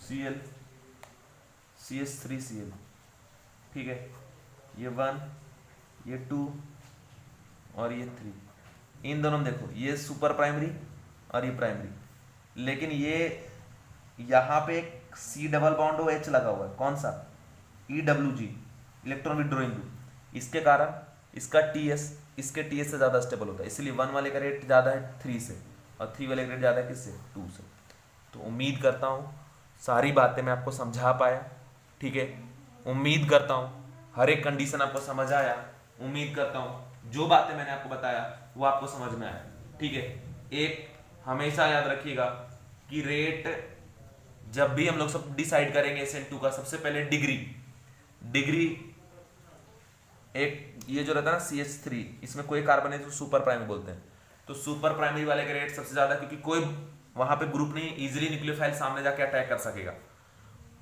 Cl CH3Cl। ठीक है, ये 1, ये 2 और ये 3। इन दोनों में देखो, ये सुपर प्राइमरी और ये प्राइमरी, लेकिन ये यहाँ पे एक C डबल बॉन्ड OH लगा हुआ है, कौन सा, EWG, इलेक्ट्रॉन विड्रॉइंग ग्रुप। इसके कारण इसका TS इसके TS से ज़्यादा स्टेबल होता है, इसलिए 1 वाले का रेट ज़्यादा है 3 से, और 3 वाले का रेट ज़्यादा है किससे, 2 से। तो उम्मीद करता हूँ सारी बातें मैं आपको समझा पाया। ठीक है, उम्मीद करता हूँ हर एक कंडीशन आपको समझ आया। उम्मीद करता हूँ जो बातें मैंने आपको बताया वो आपको समझ में आया। ठीक है, एक हमेशा याद रखिएगा कि रेट जब भी हम लोग सब डिसाइड करेंगे SN2 का, सबसे पहले डिग्री एक ये जो रहता है ना CH3, इसमें कोई कार्बन है तो सुपर प्राइमरी बोलते हैं। तो सुपर प्राइमरी वाले का रेट सबसे ज्यादा, क्योंकि कोई वहां पे ग्रुप नहीं, इजीली न्यूक्लियोफाइल सामने जाके अटैक कर सकेगा।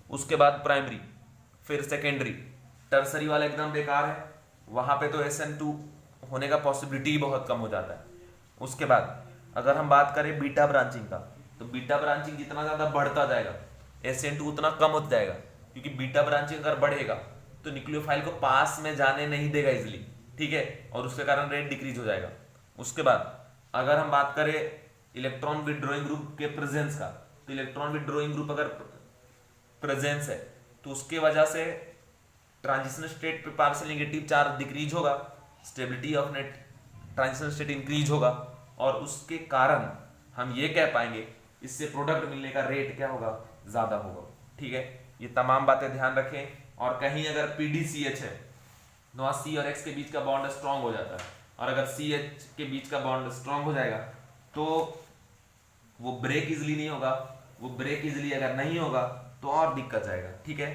उसके बाद प्राइमरी, फिर सेकेंडरी। टर्सरी वाला एकदम बेकार है, वहां पे तो SN2 होने का पॉसिबिलिटी बहुत कम हो जाता है। उसके बाद अगर हम बात करें बीटा ब्रांचिंग का, तो बीटा ब्रांचिंग जितना ज्यादा बढ़ता जाएगा SN2 उतना कम होता जाएगा। क्योंकि बीटा ब्रांचिंग अगर बढ़ेगा तो न्यूक्लियोफाइल को पास में जाने नहीं देगा इजिली, ठीक है, और उसके कारण रेट डिक्रीज हो जाएगा। उसके बाद अगर हम बात करें इलेक्ट्रॉन विड्रॉइंग ग्रुप के प्रेजेंस का, तो इलेक्ट्रॉन विड्रॉइंग ग्रुप अगर प्रेजेंस है तो उसके वजह से ट्रांजिशन स्टेट पे पार्शियल नेगेटिव चार्ज डिक्रीज होगा, stability of net transition state increase होगा, और उसके कारण हम ये कह पाएंगे इससे प्रोडक्ट मिलने का रेट क्या होगा, ज्यादा होगा। ठीक है, ये तमाम बातें ध्यान रखें। और कहीं अगर PDCH है तो वहाँ C और X के बीच का बॉन्ड स्ट्रांग हो जाता है, और अगर CH के बीच का बॉन्ड स्ट्रांग हो जाएगा तो वो ब्रेक इजिली नहीं होगा, वो ब्रेक इजिली अगर नहीं होगा तो और दिक्कत जाएगा। ठीक है,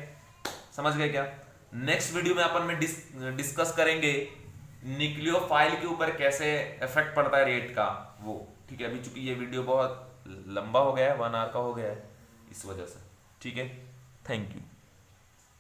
समझ गए क्या? नेक्स्ट वीडियो में अपन में डिस्कस करेंगे न्यूक्लियोफाइल के ऊपर कैसे इफेक्ट पड़ता है रेट का वो। ठीक है, अभी चूंकि ये वीडियो बहुत लंबा हो गया है, 1 आवर का हो गया है इस वजह से। ठीक है, थैंक यू।